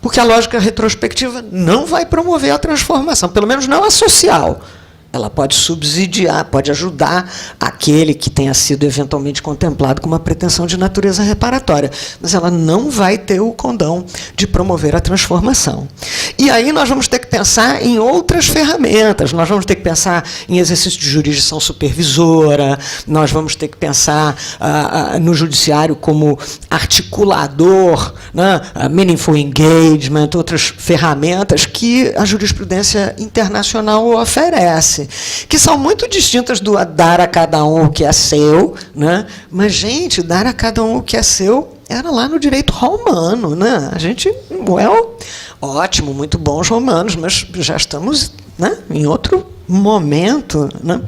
Porque a lógica retrospectiva não vai promover a transformação, pelo menos não a social. Ela pode subsidiar, pode ajudar aquele que tenha sido eventualmente contemplado com uma pretensão de natureza reparatória, mas ela não vai ter o condão de promover a transformação. E aí nós vamos ter que pensar em outras ferramentas, nós vamos ter que pensar em exercício de jurisdição supervisora, nós vamos ter que pensar no judiciário como articulador, né, meaningful engagement, outras ferramentas que a jurisprudência internacional oferece, que são muito distintas do dar a cada um o que é seu, né? Mas, gente, dar a cada um o que é seu era lá no direito romano, né? A gente, ótimo, muito bons romanos, mas já estamos, né, em outro momento, né?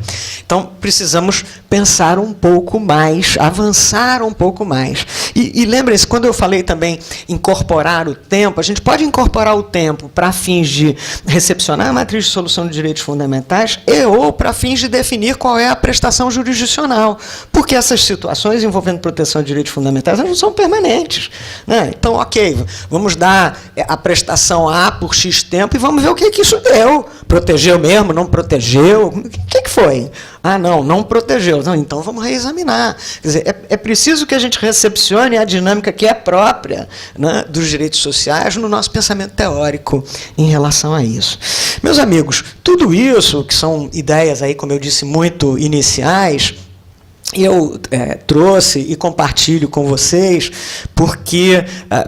Então, precisamos pensar um pouco mais, avançar um pouco mais. E lembrem-se, quando eu falei também incorporar o tempo, a gente pode incorporar o tempo para fins de recepcionar a matriz de solução de direitos fundamentais ou para fins de definir qual é a prestação jurisdicional, porque essas situações envolvendo proteção de direitos fundamentais não são permanentes, né? Então, ok, vamos dar a prestação A por X tempo e vamos ver o que isso deu. Protegeu mesmo, não protegeu? O que foi? Não protegeu. Não, então vamos reexaminar. Quer dizer, é preciso que a gente recepcione a dinâmica que é própria, né, dos direitos sociais no nosso pensamento teórico em relação a isso. Meus amigos, tudo isso, que são ideias aí, como eu disse, muito iniciais, eu trouxe e compartilho com vocês porque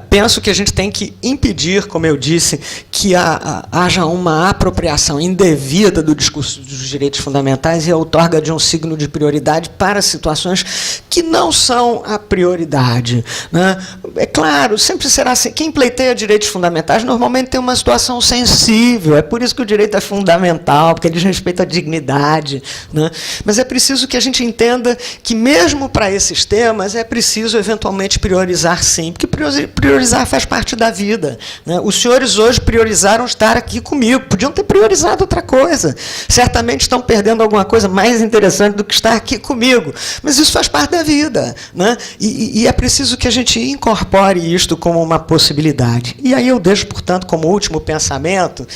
penso que a gente tem que impedir, como eu disse, que haja uma apropriação indevida do discurso dos direitos fundamentais e a outorga de um signo de prioridade para situações que não são a prioridade, né? É claro, sempre será assim. Quem pleiteia direitos fundamentais normalmente tem uma situação sensível, é por isso que o direito é fundamental, porque ele diz respeito à dignidade, né? Mas é preciso que a gente entenda que mesmo para esses temas é preciso eventualmente priorizar, sim, porque priorizar faz parte da vida, né? Os senhores hoje priorizaram estar aqui comigo, podiam ter priorizado outra coisa, certamente estão perdendo alguma coisa mais interessante do que estar aqui comigo, mas isso faz parte da vida, né? E é preciso que a gente incorpore isto como uma possibilidade. E aí eu deixo, portanto, como último pensamento,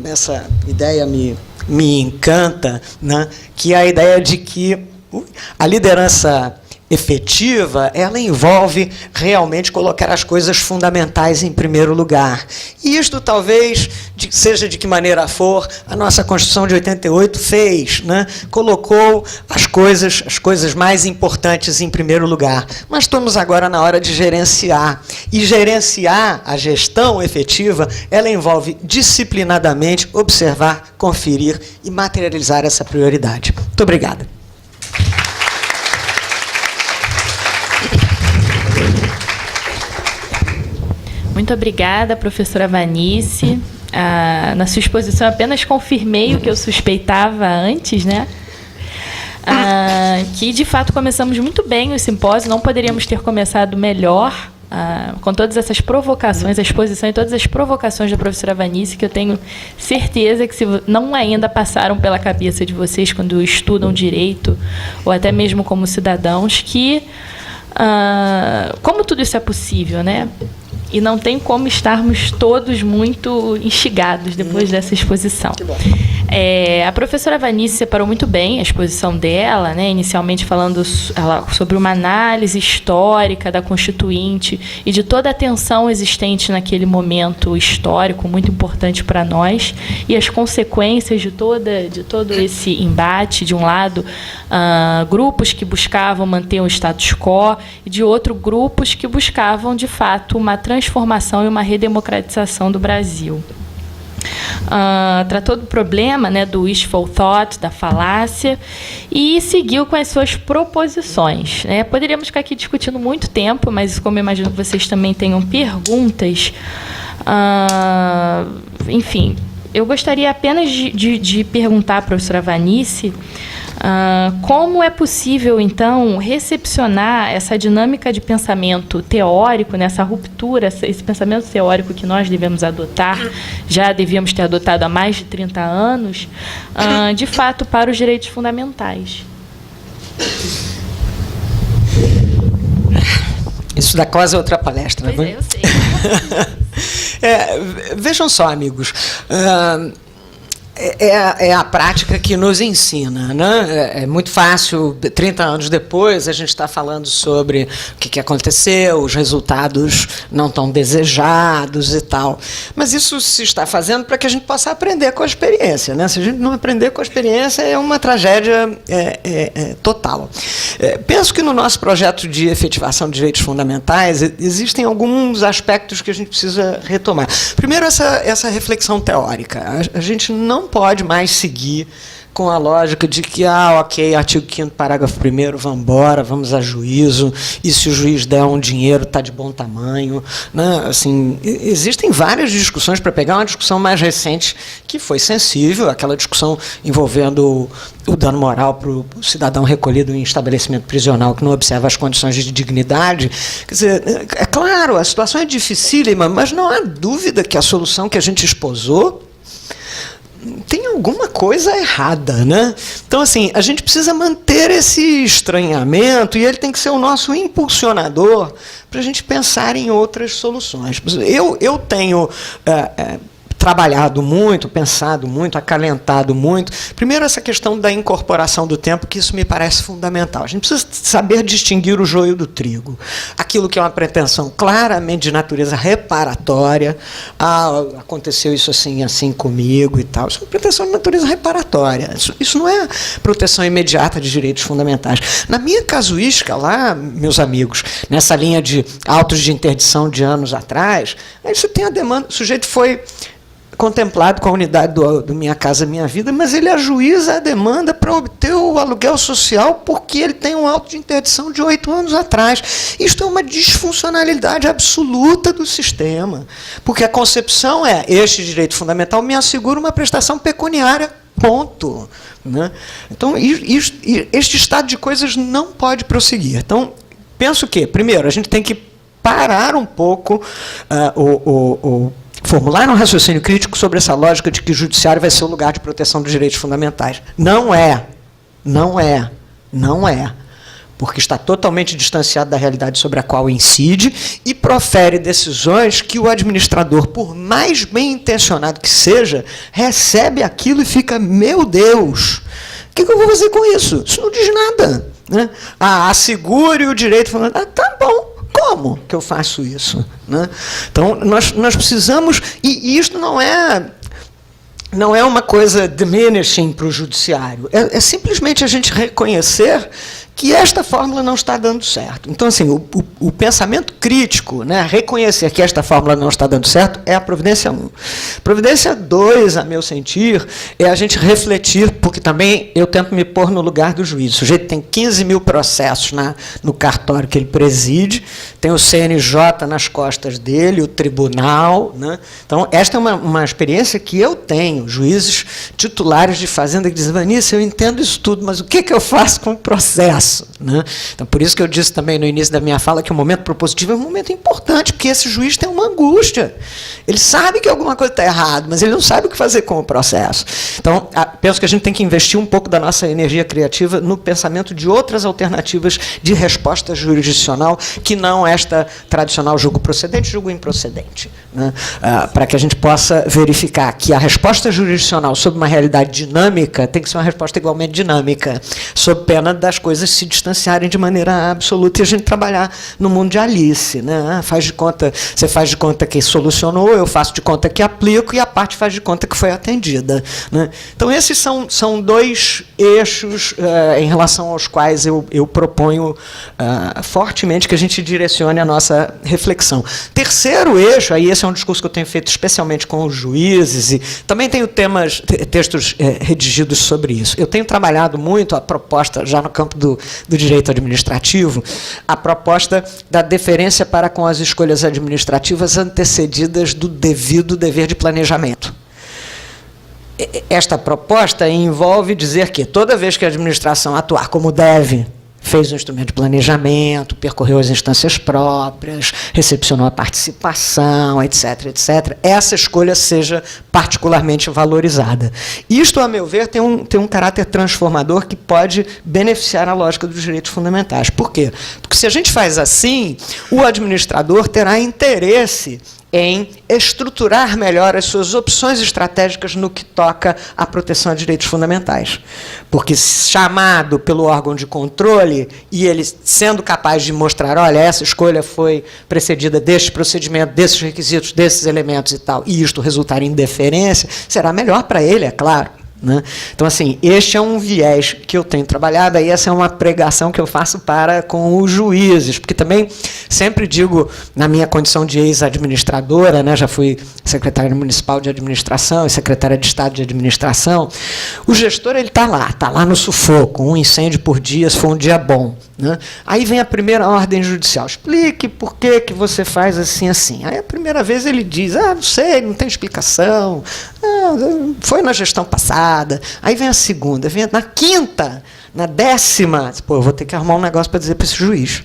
essa ideia me encanta, né? Que é a ideia de que a liderança efetiva, ela envolve realmente colocar as coisas fundamentais em primeiro lugar. E isto talvez, seja de que maneira for, a nossa Constituição de 88 fez, né? Colocou as coisas mais importantes em primeiro lugar. Mas estamos agora na hora de gerenciar. E gerenciar a gestão efetiva, ela envolve disciplinadamente observar, conferir e materializar essa prioridade. Muito obrigado. Muito obrigada, professora Vanice. Na sua exposição, apenas confirmei o que eu suspeitava antes, né? Que, de fato, começamos muito bem o simpósio, não poderíamos ter começado melhor, com todas essas provocações, a exposição e todas as provocações da professora Vanice, que eu tenho certeza que, se não ainda passaram pela cabeça de vocês quando estudam direito, ou até mesmo como cidadãos, que, como tudo isso é possível, né? E não tem como estarmos todos muito instigados depois dessa exposição. Que bom. A professora Vanice separou muito bem a exposição dela, né, inicialmente falando sobre uma análise histórica da Constituinte e de toda a tensão existente naquele momento histórico, muito importante para nós, e as consequências de todo esse embate. De um lado, grupos que buscavam manter o status quo, e de outro, grupos que buscavam, de fato, uma transformação e uma redemocratização do Brasil. Tratou do problema, né, do wishful thought, da falácia, e seguiu com as suas proposições, né? Poderíamos ficar aqui discutindo muito tempo, mas como eu imagino que vocês também tenham perguntas, enfim, eu gostaria apenas de perguntar à professora Vanice como é possível, então, recepcionar essa dinâmica de pensamento teórico, nessa ruptura, esse pensamento teórico que nós devemos adotar, já devíamos ter adotado há mais de 30 anos, de fato, para os direitos fundamentais. Isso dá quase outra palestra. Pois é, eu sei. Vejam só, amigos, é a prática que nos ensina, né? É muito fácil, 30 anos depois, a gente está falando sobre o que aconteceu, os resultados não tão desejados e tal. Mas isso se está fazendo para que a gente possa aprender com a experiência, né? Se a gente não aprender com a experiência, é uma tragédia total. Penso que no nosso projeto de efetivação de direitos fundamentais existem alguns aspectos que a gente precisa retomar. Primeiro, essa reflexão teórica. A gente não pode mais seguir com a lógica de que, ok, artigo 5º, parágrafo 1º, vamos embora, vamos a juízo, e se o juiz der um dinheiro, está de bom tamanho, né? Assim, existem várias discussões, para pegar uma discussão mais recente, que foi sensível, aquela discussão envolvendo o dano moral para o cidadão recolhido em estabelecimento prisional que não observa as condições de dignidade. Quer dizer, é claro, a situação é dificílima, mas não há dúvida que a solução que a gente esposou tem alguma coisa errada, né? Então, assim, a gente precisa manter esse estranhamento e ele tem que ser o nosso impulsionador para a gente pensar em outras soluções. Eu tenho trabalhado muito, pensado muito, acalentado muito. Primeiro, essa questão da incorporação do tempo, que isso me parece fundamental. A gente precisa saber distinguir o joio do trigo. Aquilo que é uma pretensão claramente de natureza reparatória. Aconteceu isso assim comigo e tal. Isso é uma pretensão de natureza reparatória. Isso não é proteção imediata de direitos fundamentais. Na minha casuística lá, meus amigos, nessa linha de autos de interdição de anos atrás, aí você tem a demanda, o sujeito foi contemplado com a unidade do Minha Casa Minha Vida, mas ele ajuiza a demanda para obter o aluguel social porque ele tem um auto de interdição de 8 anos atrás. Isto é uma disfuncionalidade absoluta do sistema, porque a concepção é: este direito fundamental me assegura uma prestação pecuniária, ponto. Né? Então, este estado de coisas não pode prosseguir. Então, penso que, primeiro, a gente tem que parar um pouco formular um raciocínio crítico sobre essa lógica de que o judiciário vai ser o lugar de proteção dos direitos fundamentais. Não é. Não é. Não é. Porque está totalmente distanciado da realidade sobre a qual incide e profere decisões que o administrador, por mais bem intencionado que seja, recebe aquilo e fica: meu Deus, o que eu vou fazer com isso? Isso não diz nada. Né? Assegure o direito fundamental. Tá bom. Como que eu faço isso? Né? Então, nós precisamos... E isto não é uma coisa diminishing para o judiciário. É simplesmente a gente reconhecer que esta fórmula não está dando certo. Então, assim, o pensamento crítico, né, reconhecer que esta fórmula não está dando certo, é a providência 1. Providência 2, a meu sentir, é a gente refletir, porque também eu tento me pôr no lugar do juiz. O sujeito tem 15 mil processos no cartório que ele preside, tem o CNJ nas costas dele, o tribunal. Né? Então, esta é uma experiência que eu tenho. Juízes titulares de fazenda que dizem: Vanice, eu entendo isso tudo, mas o que eu faço com o processo? Né? Então, por isso que eu disse também no início da minha fala que o momento propositivo é um momento importante, porque esse juiz tem uma angústia. Ele sabe que alguma coisa está errada, mas ele não sabe o que fazer com o processo. Então, penso que a gente tem que investir um pouco da nossa energia criativa no pensamento de outras alternativas de resposta jurisdicional, que não esta tradicional julgo procedente, julgo improcedente. Né? Para que a gente possa verificar que a resposta jurisdicional sobre uma realidade dinâmica tem que ser uma resposta igualmente dinâmica, sob pena das coisas se distanciarem de maneira absoluta e a gente trabalhar no mundo de Alice. Né? Você faz de conta que solucionou, eu faço de conta que aplico e a parte faz de conta que foi atendida. Né? Então, esses são dois eixos em relação aos quais eu proponho fortemente que a gente direcione a nossa reflexão. Terceiro eixo, aí esse é um discurso que eu tenho feito especialmente com os juízes, e também tenho textos redigidos sobre isso. Eu tenho trabalhado muito a proposta, já no campo do direito administrativo, a proposta da deferência para com as escolhas administrativas antecedidas do devido dever de planejamento. Esta proposta envolve dizer que toda vez que a administração atuar como deve, fez um instrumento de planejamento, percorreu as instâncias próprias, recepcionou a participação, etc., etc., essa escolha seja particularmente valorizada. Isto, a meu ver, tem um caráter transformador que pode beneficiar a lógica dos direitos fundamentais. Por quê? Porque se a gente faz assim, o administrador terá interesse em estruturar melhor as suas opções estratégicas no que toca à proteção de direitos fundamentais. Porque, chamado pelo órgão de controle, e ele sendo capaz de mostrar: olha, essa escolha foi precedida deste procedimento, desses requisitos, desses elementos e tal, e isto resultar em deferência, será melhor para ele, é claro. Né? Então, assim, este é um viés que eu tenho trabalhado, aí essa é uma pregação que eu faço para com os juízes, porque também sempre digo, na minha condição de ex-administradora, né, já fui secretária municipal de administração e secretária de Estado de administração, o gestor está lá no sufoco, um incêndio por dia, se for um dia bom. Né? Aí vem a primeira ordem judicial: explique por que você faz assim, assim. Aí a primeira vez ele diz: não sei, não tem explicação, foi na gestão passada. Aí vem a segunda, vem na quinta, na 10ª, eu vou ter que arrumar um negócio para dizer para esse juiz.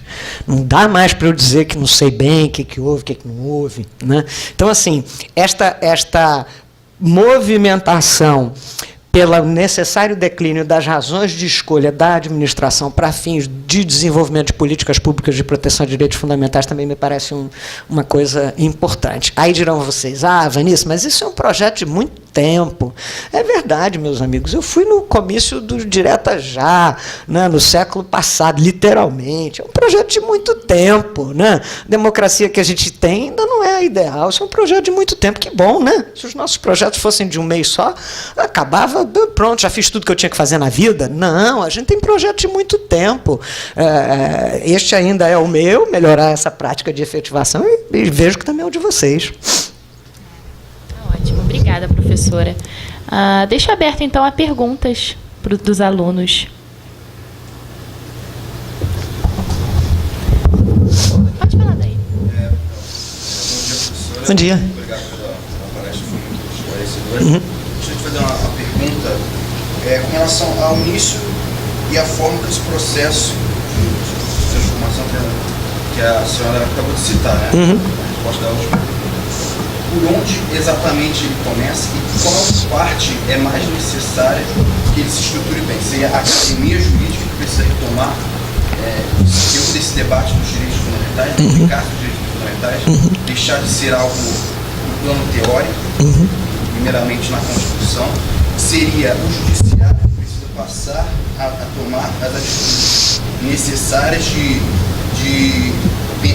Não dá mais para eu dizer que não sei bem o que houve, o que não houve. Né? Então, assim, esta movimentação pelo necessário declínio das razões de escolha da administração para fins de desenvolvimento de políticas públicas de proteção de direitos fundamentais também me parece uma coisa importante. Aí dirão vocês, Vanice, mas isso é um projeto de muito tempo. É verdade, meus amigos, eu fui no comício do Direta Já, né, no século passado, literalmente. É um projeto de muito tempo. Né? A democracia que a gente tem ainda não é a ideal. Isso é um projeto de muito tempo. Que bom, né? Se os nossos projetos fossem de um mês só, acabava, pronto, já fiz tudo que eu tinha que fazer na vida. Não, a gente tem projeto de muito tempo. Este ainda é o meu, melhorar essa prática de efetivação, e vejo que também é o de vocês. Ótimo, obrigada, professora. Deixo aberto, então, a perguntas dos alunos. Pode falar daí. Bom dia. Obrigado pela palestra, foi muito esclarecedora. Gostaria de fazer uma pergunta com relação ao início e a forma que esse processo de transformação que a senhora acabou de citar, né? A resposta da última. Por onde exatamente ele começa e qual parte é mais necessária que ele se estruture bem? Seria a academia jurídica que precisa retomar desse debate dos direitos fundamentais, da eficácia dos direitos fundamentais, deixar de ser algo no plano teórico, primeiramente na Constituição. Seria o judiciário que precisa passar a tomar as atitudes necessárias de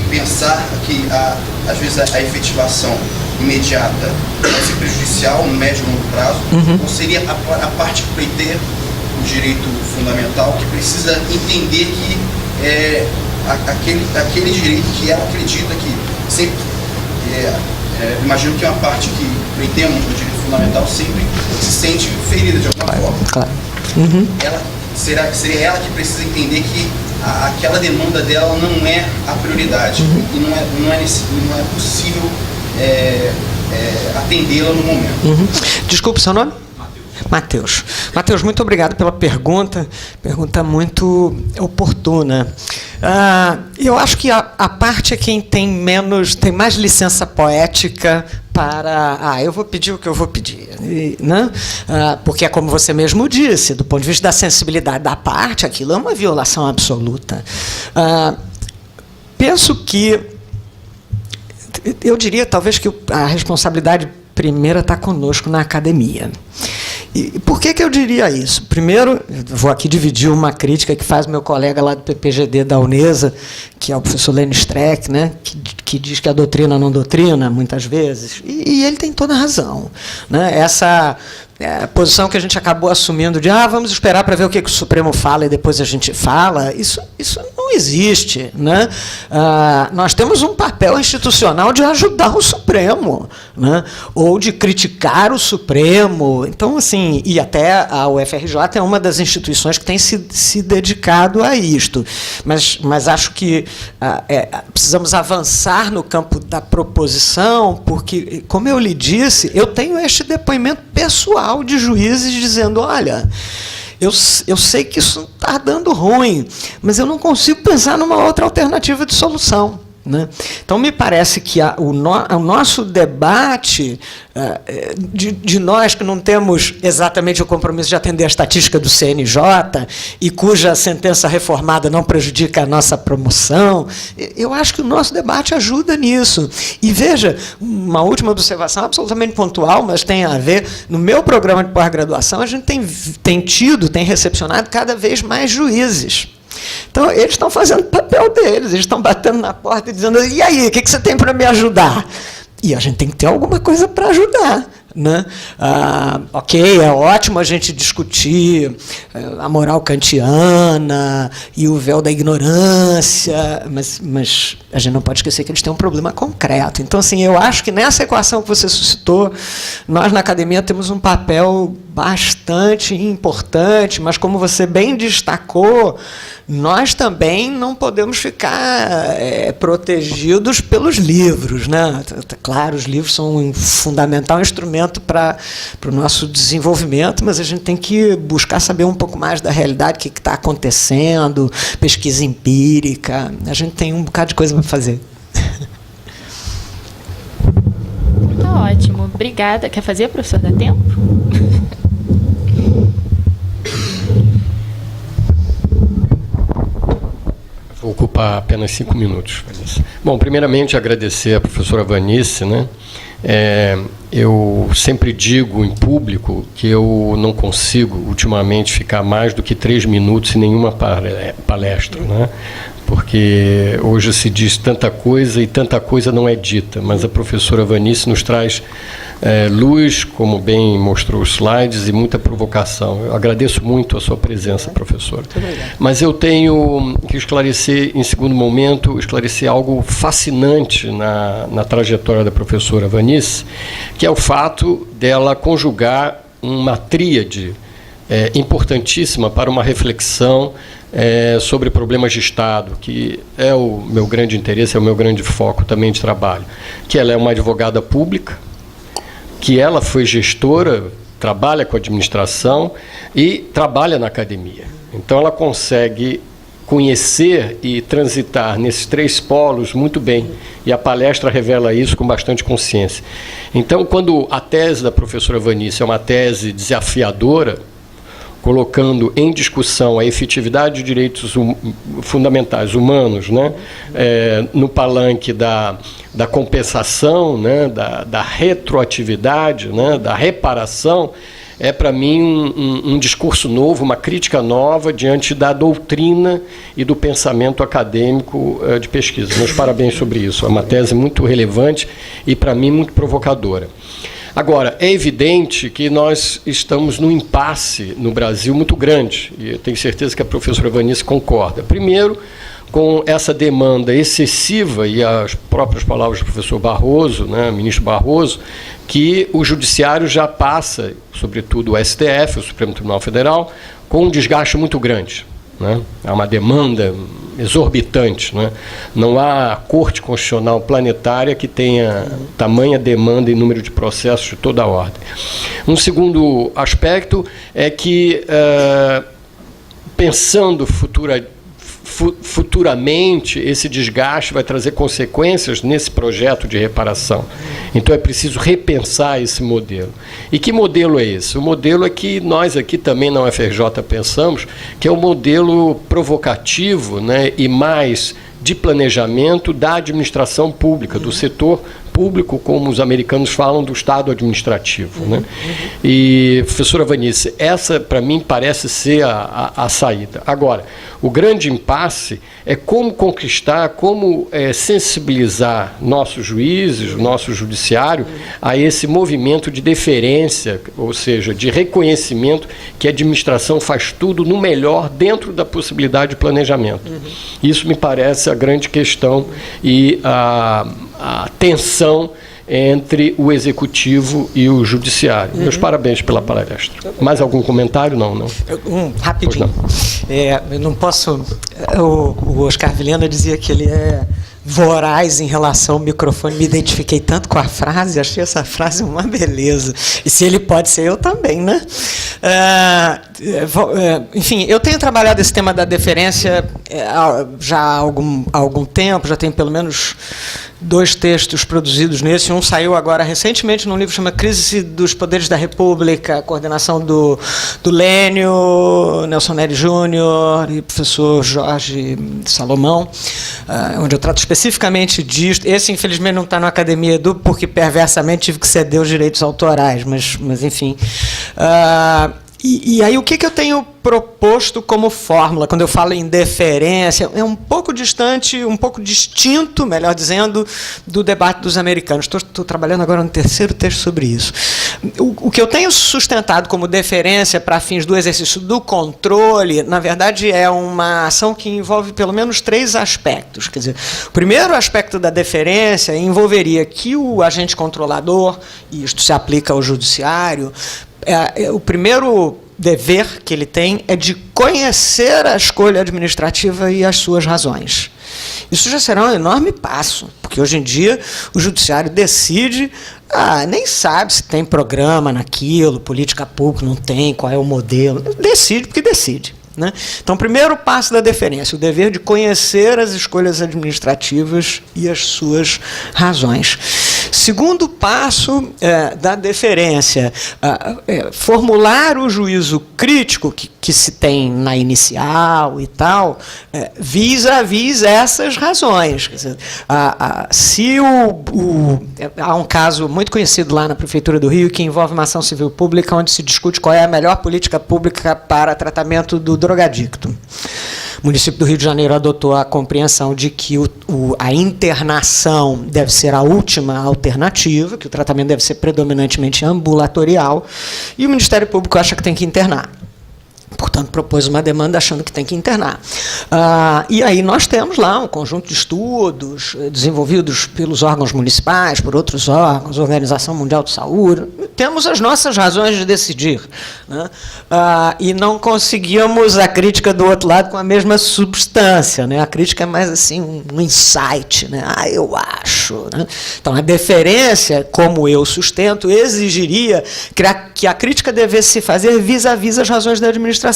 pensar que, às vezes, a efetivação imediata vai ser prejudicial no médio e longo prazo, ou seria a parte que pleiteia o direito fundamental, que precisa entender que aquele direito que ela acredita que sempre... imagino que uma parte que pleiteia o direito fundamental sempre se sente ferida de alguma forma. Claro. Seria ela que precisa entender que aquela demanda dela não é a prioridade e não é possível atendê-la no momento. Desculpe, seu nome? Matheus. Matheus, muito obrigado pela pergunta muito oportuna. Eu acho que a parte é quem tem mais licença poética para... eu vou pedir o que eu vou pedir. Né? Porque é como você mesmo disse, do ponto de vista da sensibilidade da parte, aquilo é uma violação absoluta. Penso que... Eu diria, talvez, que a responsabilidade primeira está conosco na academia. E por que eu diria isso? Primeiro, vou aqui dividir uma crítica que faz meu colega lá do PPGD da Unesa, que é o professor Lênin Streck, né, que diz que a doutrina não doutrina, muitas vezes, e ele tem toda a razão. Né? Essa posição que a gente acabou assumindo de vamos esperar para ver o que o Supremo fala e depois a gente fala, isso não existe. Né? Nós temos um papel institucional de ajudar o Supremo, né? Ou de criticar o Supremo. Então, assim, e até a UFRJ é uma das instituições que tem se dedicado a isto. Mas acho que precisamos avançar no campo da proposição, porque, como eu lhe disse, eu tenho este depoimento pessoal de juízes dizendo, olha, eu sei que isso está dando ruim, mas eu não consigo pensar numa outra alternativa de solução. Né? Então, me parece que o nosso debate, de nós que não temos exatamente o compromisso de atender a estatística do CNJ e cuja sentença reformada não prejudica a nossa promoção, eu acho que o nosso debate ajuda nisso. E veja, uma última observação absolutamente pontual, mas tem a ver, no meu programa de pós-graduação, a gente tem recepcionado cada vez mais juízes. Então, eles estão fazendo o papel deles, eles estão batendo na porta e dizendo, e aí, o que você tem para me ajudar? E a gente tem que ter alguma coisa para ajudar. Né? Ok, é ótimo a gente discutir a moral kantiana e o véu da ignorância, mas a gente não pode esquecer que eles têm um problema concreto. Então, assim, eu acho que nessa equação que você suscitou, nós na academia temos um papel bastante importante, mas como você bem destacou, nós também não podemos ficar protegidos pelos livros. Né? Claro, os livros são um fundamental instrumento para o nosso desenvolvimento, mas a gente tem que buscar saber um pouco mais da realidade, o que está acontecendo, pesquisa empírica, a gente tem um bocado de coisa para fazer. Tá ótimo, obrigada. Quer fazer, professor? Dá tempo? Vou ocupar apenas 5 minutos. Bom, primeiramente agradecer à professora Vanice, né? Eu sempre digo em público que eu não consigo, ultimamente, ficar mais do que 3 minutos em nenhuma palestra, né? Porque hoje se diz tanta coisa e tanta coisa não é dita, mas a professora Vanice nos traz luz, como bem mostrou os slides, e muita provocação. Eu agradeço muito a sua presença, professora. Mas eu tenho que esclarecer, em segundo momento, algo fascinante na trajetória da professora Vanice, que é o fato dela conjugar uma tríade importantíssima para uma reflexão sobre problemas de Estado, que é o meu grande interesse, é o meu grande foco também de trabalho, que ela é uma advogada pública, que ela foi gestora, trabalha com administração e trabalha na academia. Então ela consegue conhecer e transitar nesses 3 polos muito bem, e a palestra revela isso com bastante consciência. Então, quando a tese da professora Vanice é uma tese desafiadora, colocando em discussão a efetividade de direitos fundamentais humanos, né, no palanque da compensação, né, da retroatividade, né, da reparação, é para mim um discurso novo, uma crítica nova diante da doutrina e do pensamento acadêmico de pesquisa. Meus parabéns sobre isso. É uma tese muito relevante e, para mim, muito provocadora. Agora, é evidente que nós estamos num impasse no Brasil muito grande, e eu tenho certeza que a professora Vanice concorda. Primeiro, com essa demanda excessiva, e as próprias palavras do professor Barroso, né, ministro Barroso, que o judiciário já passa, sobretudo o STF, o Supremo Tribunal Federal, com um desgaste muito grande, né? Há uma demanda exorbitante, né? Não há corte constitucional planetária que tenha tamanha demanda e número de processos de toda a ordem. Um segundo aspecto é que, pensando futuramente, esse desgaste vai trazer consequências nesse projeto de reparação. Então é preciso repensar esse modelo. E que modelo é esse? O modelo é que nós aqui também na UFRJ pensamos, que é o modelo provocativo, né, e mais de planejamento da administração pública, do setor público, como os americanos falam, do Estado administrativo, né? E, professora Vanice, essa, para mim, parece ser a saída. Agora, o grande impasse é como conquistar, como sensibilizar nossos juízes, nosso judiciário, a esse movimento de deferência, ou seja, de reconhecimento que a administração faz tudo no melhor dentro da possibilidade de planejamento. Isso me parece a grande questão e a tensão entre o executivo e o judiciário. Meus parabéns pela palestra. Mais algum comentário? Não. Rapidinho. Eu não posso... O Oscar Vilhena dizia que ele é voraz em relação ao microfone. Me identifiquei tanto com a frase, achei essa frase uma beleza. E se ele pode ser, eu também, né? Enfim, eu tenho trabalhado esse tema da deferência já há algum tempo, já tenho pelo menos 2 textos produzidos nesse. Um saiu agora recentemente num livro que chama Crise dos Poderes da República, a coordenação do Lênio, Nelson Nery Júnior e professor Jorge Salomão, onde eu trato especificamente disso. Esse, infelizmente, não está na Academia Edu, porque perversamente tive que ceder os direitos autorais, mas enfim. E aí, o que eu tenho proposto como fórmula, quando eu falo em deferência, é um pouco distante, um pouco distinto, melhor dizendo, do debate dos americanos. Estou trabalhando agora no 3º texto sobre isso. O que eu tenho sustentado como deferência para fins do exercício do controle, na verdade, é uma ação que envolve pelo menos 3 aspectos. Quer dizer, o primeiro aspecto da deferência envolveria que o agente controlador, e isto se aplica ao judiciário, o primeiro dever que ele tem é de conhecer a escolha administrativa e as suas razões. Isso já será um enorme passo, porque hoje em dia o judiciário decide, nem sabe se tem programa naquilo, política pública, não tem, qual é o modelo, decide porque decide, né? Então, o primeiro passo da deferência, o dever de conhecer as escolhas administrativas e as suas razões. Segundo passo da deferência, formular o juízo crítico que se tem na inicial e tal, vis-à-vis essas razões. Quer dizer, se há um caso muito conhecido lá na Prefeitura do Rio que envolve uma ação civil pública onde se discute qual é a melhor política pública para tratamento do drogadicto. O município do Rio de Janeiro adotou a compreensão de que a internação deve ser a última alternativa, que o tratamento deve ser predominantemente ambulatorial, e o Ministério Público acha que tem que internar. Portanto, propôs uma demanda achando que tem que internar. E aí nós temos lá um conjunto de estudos desenvolvidos pelos órgãos municipais, por outros órgãos, Organização Mundial de Saúde. Temos as nossas razões de decidir, né? E não conseguimos a crítica do outro lado com a mesma substância, né? A crítica é mais assim um insight, né? Eu acho, né? Então, a deferência, como eu sustento, exigiria que a crítica devesse se fazer vis-à-vis as razões da administração.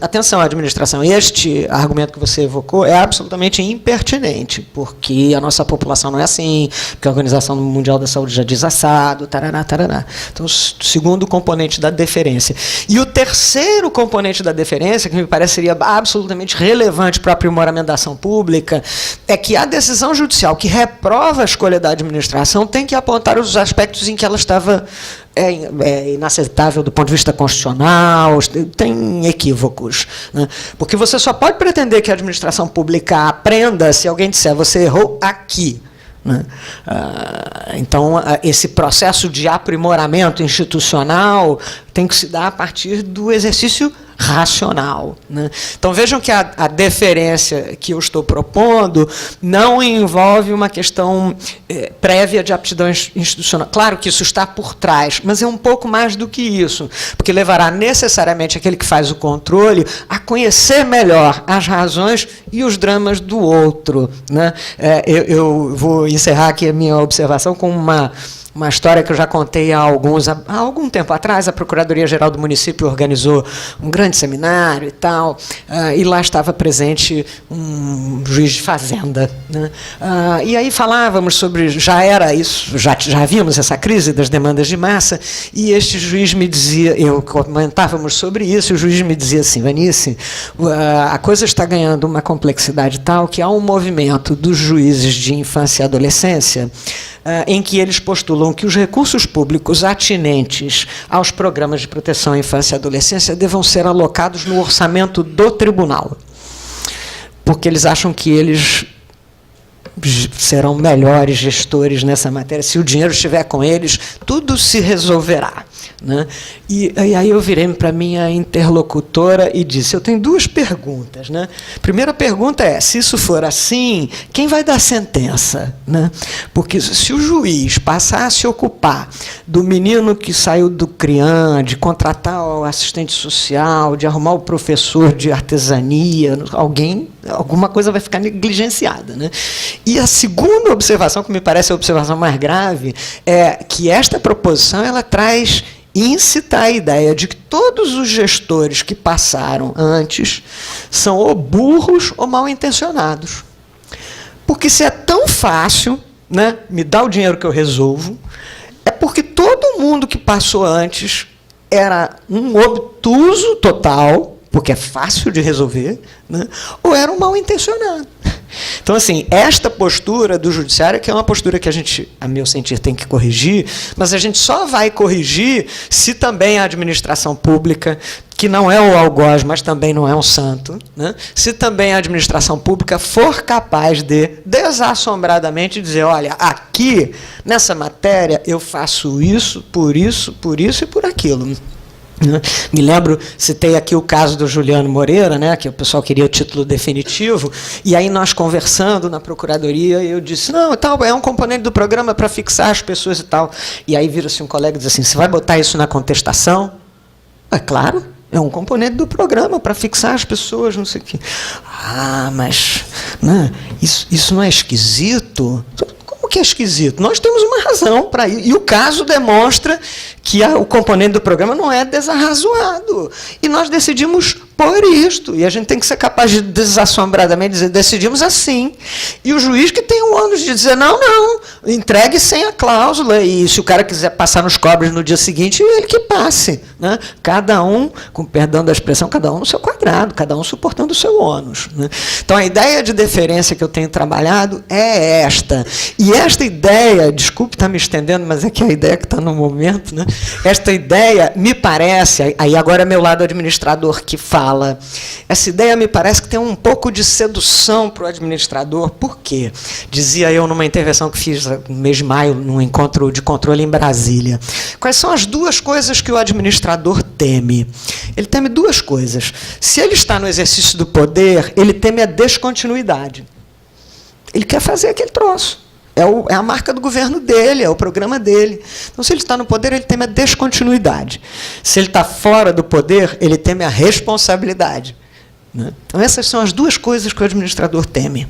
Atenção, administração, este argumento que você evocou é absolutamente impertinente, porque a nossa população não é assim, porque a Organização Mundial da Saúde já diz assado, tarará, tarará. Então, o segundo componente da deferência. E o terceiro componente da deferência, que me parece seria absolutamente relevante para o aprimoramento da ação pública, é que a decisão judicial que reprova a escolha da administração tem que apontar os aspectos em que ela estava inaceitável do ponto de vista constitucional, tem equívocos, né? Porque você só pode pretender que a administração pública aprenda se alguém disser você errou aqui, né? Então, esse processo de aprimoramento institucional tem que se dar a partir do exercício racional, né? Então, vejam que a deferência que eu estou propondo não envolve uma questão prévia de aptidão institucional. Claro que isso está por trás, mas é um pouco mais do que isso, porque levará necessariamente aquele que faz o controle a conhecer melhor as razões e os dramas do outro, né? Eu vou encerrar aqui a minha observação com uma história que eu já contei há algum tempo atrás. A Procuradoria-Geral do município organizou um grande seminário e tal, e lá estava presente um juiz de fazenda, né? E aí falávamos sobre, já havíamos essa crise das demandas de massa, e este juiz me dizia, comentávamos sobre isso, e o juiz me dizia assim: Vanice, a coisa está ganhando uma complexidade tal que há um movimento dos juízes de infância e adolescência em que eles postulam que os recursos públicos atinentes aos programas de proteção à infância e adolescência devam ser alocados no orçamento do tribunal, porque eles acham que eles serão melhores gestores nessa matéria. Se o dinheiro estiver com eles, tudo se resolverá, né? E aí eu virei para a minha interlocutora e disse: eu tenho duas perguntas, né? Primeira pergunta é: se isso for assim, quem vai dar sentença, né? Porque se o juiz passar a se ocupar do menino que saiu do CRIAN, de contratar o assistente social, de arrumar o professor de artesania, alguma coisa vai ficar negligenciada, né? E a segunda observação, que me parece a observação mais grave, é que esta proposição ela traz incita a ideia de que todos os gestores que passaram antes são ou burros ou mal intencionados. Porque se é tão fácil, né, me dá o dinheiro que eu resolvo, é porque todo mundo que passou antes era um obtuso total, porque é fácil de resolver, né, ou era um mal intencionado. Então, assim, esta postura do judiciário, que é uma postura que a gente, a meu sentir, tem que corrigir, mas a gente só vai corrigir se também a administração pública, que não é o algoz, mas também não é um santo, né? Se também a administração pública for capaz de, desassombradamente, dizer: olha, aqui, nessa matéria, eu faço isso, por isso e por aquilo. Me lembro, citei aqui o caso do Juliano Moreira, né, que o pessoal queria o título definitivo, e aí nós conversando na procuradoria, eu disse: não, tal, é um componente do programa para fixar as pessoas e tal. E aí vira-se um colega e diz assim: você vai botar isso na contestação? É claro, é um componente do programa para fixar as pessoas, não sei o quê. Mas né, isso não é esquisito? Como que é esquisito? Nós temos uma razão para isso. E o caso demonstra que o componente do programa não é desarrazoado. E nós decidimos por isto. E a gente tem que ser capaz de desassombradamente dizer, decidimos assim. E o juiz que tem o ônus de dizer, não, entregue sem a cláusula. E se o cara quiser passar nos cobres no dia seguinte, ele que passe. Né? Cada um, com perdão da expressão, cada um no seu quadrado, cada um suportando o seu ônus. Né? Então, a ideia de deferência que eu tenho trabalhado é esta. E esta ideia, desculpe estar me estendendo, mas é que a ideia que está no momento, né? Esta ideia me parece, aí agora é meu lado administrador que fala, essa ideia me parece que tem um pouco de sedução para o administrador. Por quê? Dizia eu numa intervenção que fiz no mês de maio, num encontro de controle em Brasília. Quais são as duas coisas que o administrador teme? Ele teme duas coisas. Se ele está no exercício do poder, ele teme a descontinuidade. Ele quer fazer aquele troço. É a marca do governo dele, é o programa dele. Então, se ele está no poder, ele teme a descontinuidade. Se ele está fora do poder, ele teme a responsabilidade. Né? Então, essas são as duas coisas que o administrador teme.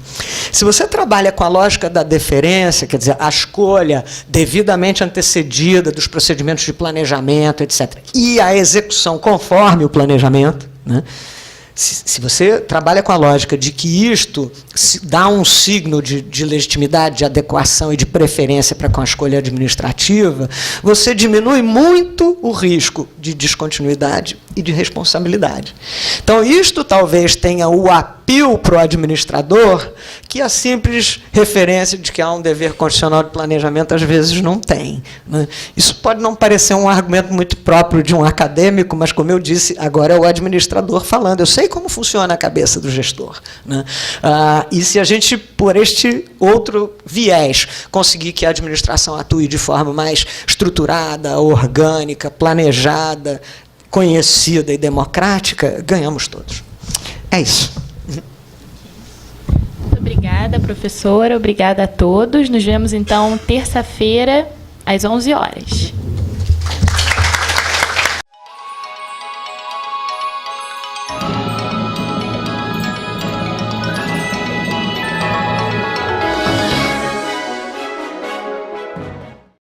Se você trabalha com a lógica da deferência, quer dizer, a escolha devidamente antecedida dos procedimentos de planejamento, etc., e a execução conforme o planejamento, né? Se você trabalha com a lógica de que isto dá um signo de legitimidade, de adequação e de preferência para com a escolha administrativa, você diminui muito o risco de descontinuidade e de responsabilidade. Então, isto talvez tenha o apelo para o administrador que a simples referência de que há um dever constitucional de planejamento às vezes não tem. Né? Isso pode não parecer um argumento muito próprio de um acadêmico, mas, como eu disse, agora é o administrador falando. Eu sei como funciona a cabeça do gestor. Né? E se a gente, por este outro viés, conseguir que a administração atue de forma mais estruturada, orgânica, planejada, conhecida e democrática, ganhamos todos. É isso. Muito obrigada, professora. Obrigada a todos. Nos vemos, então, terça-feira, às 11 horas.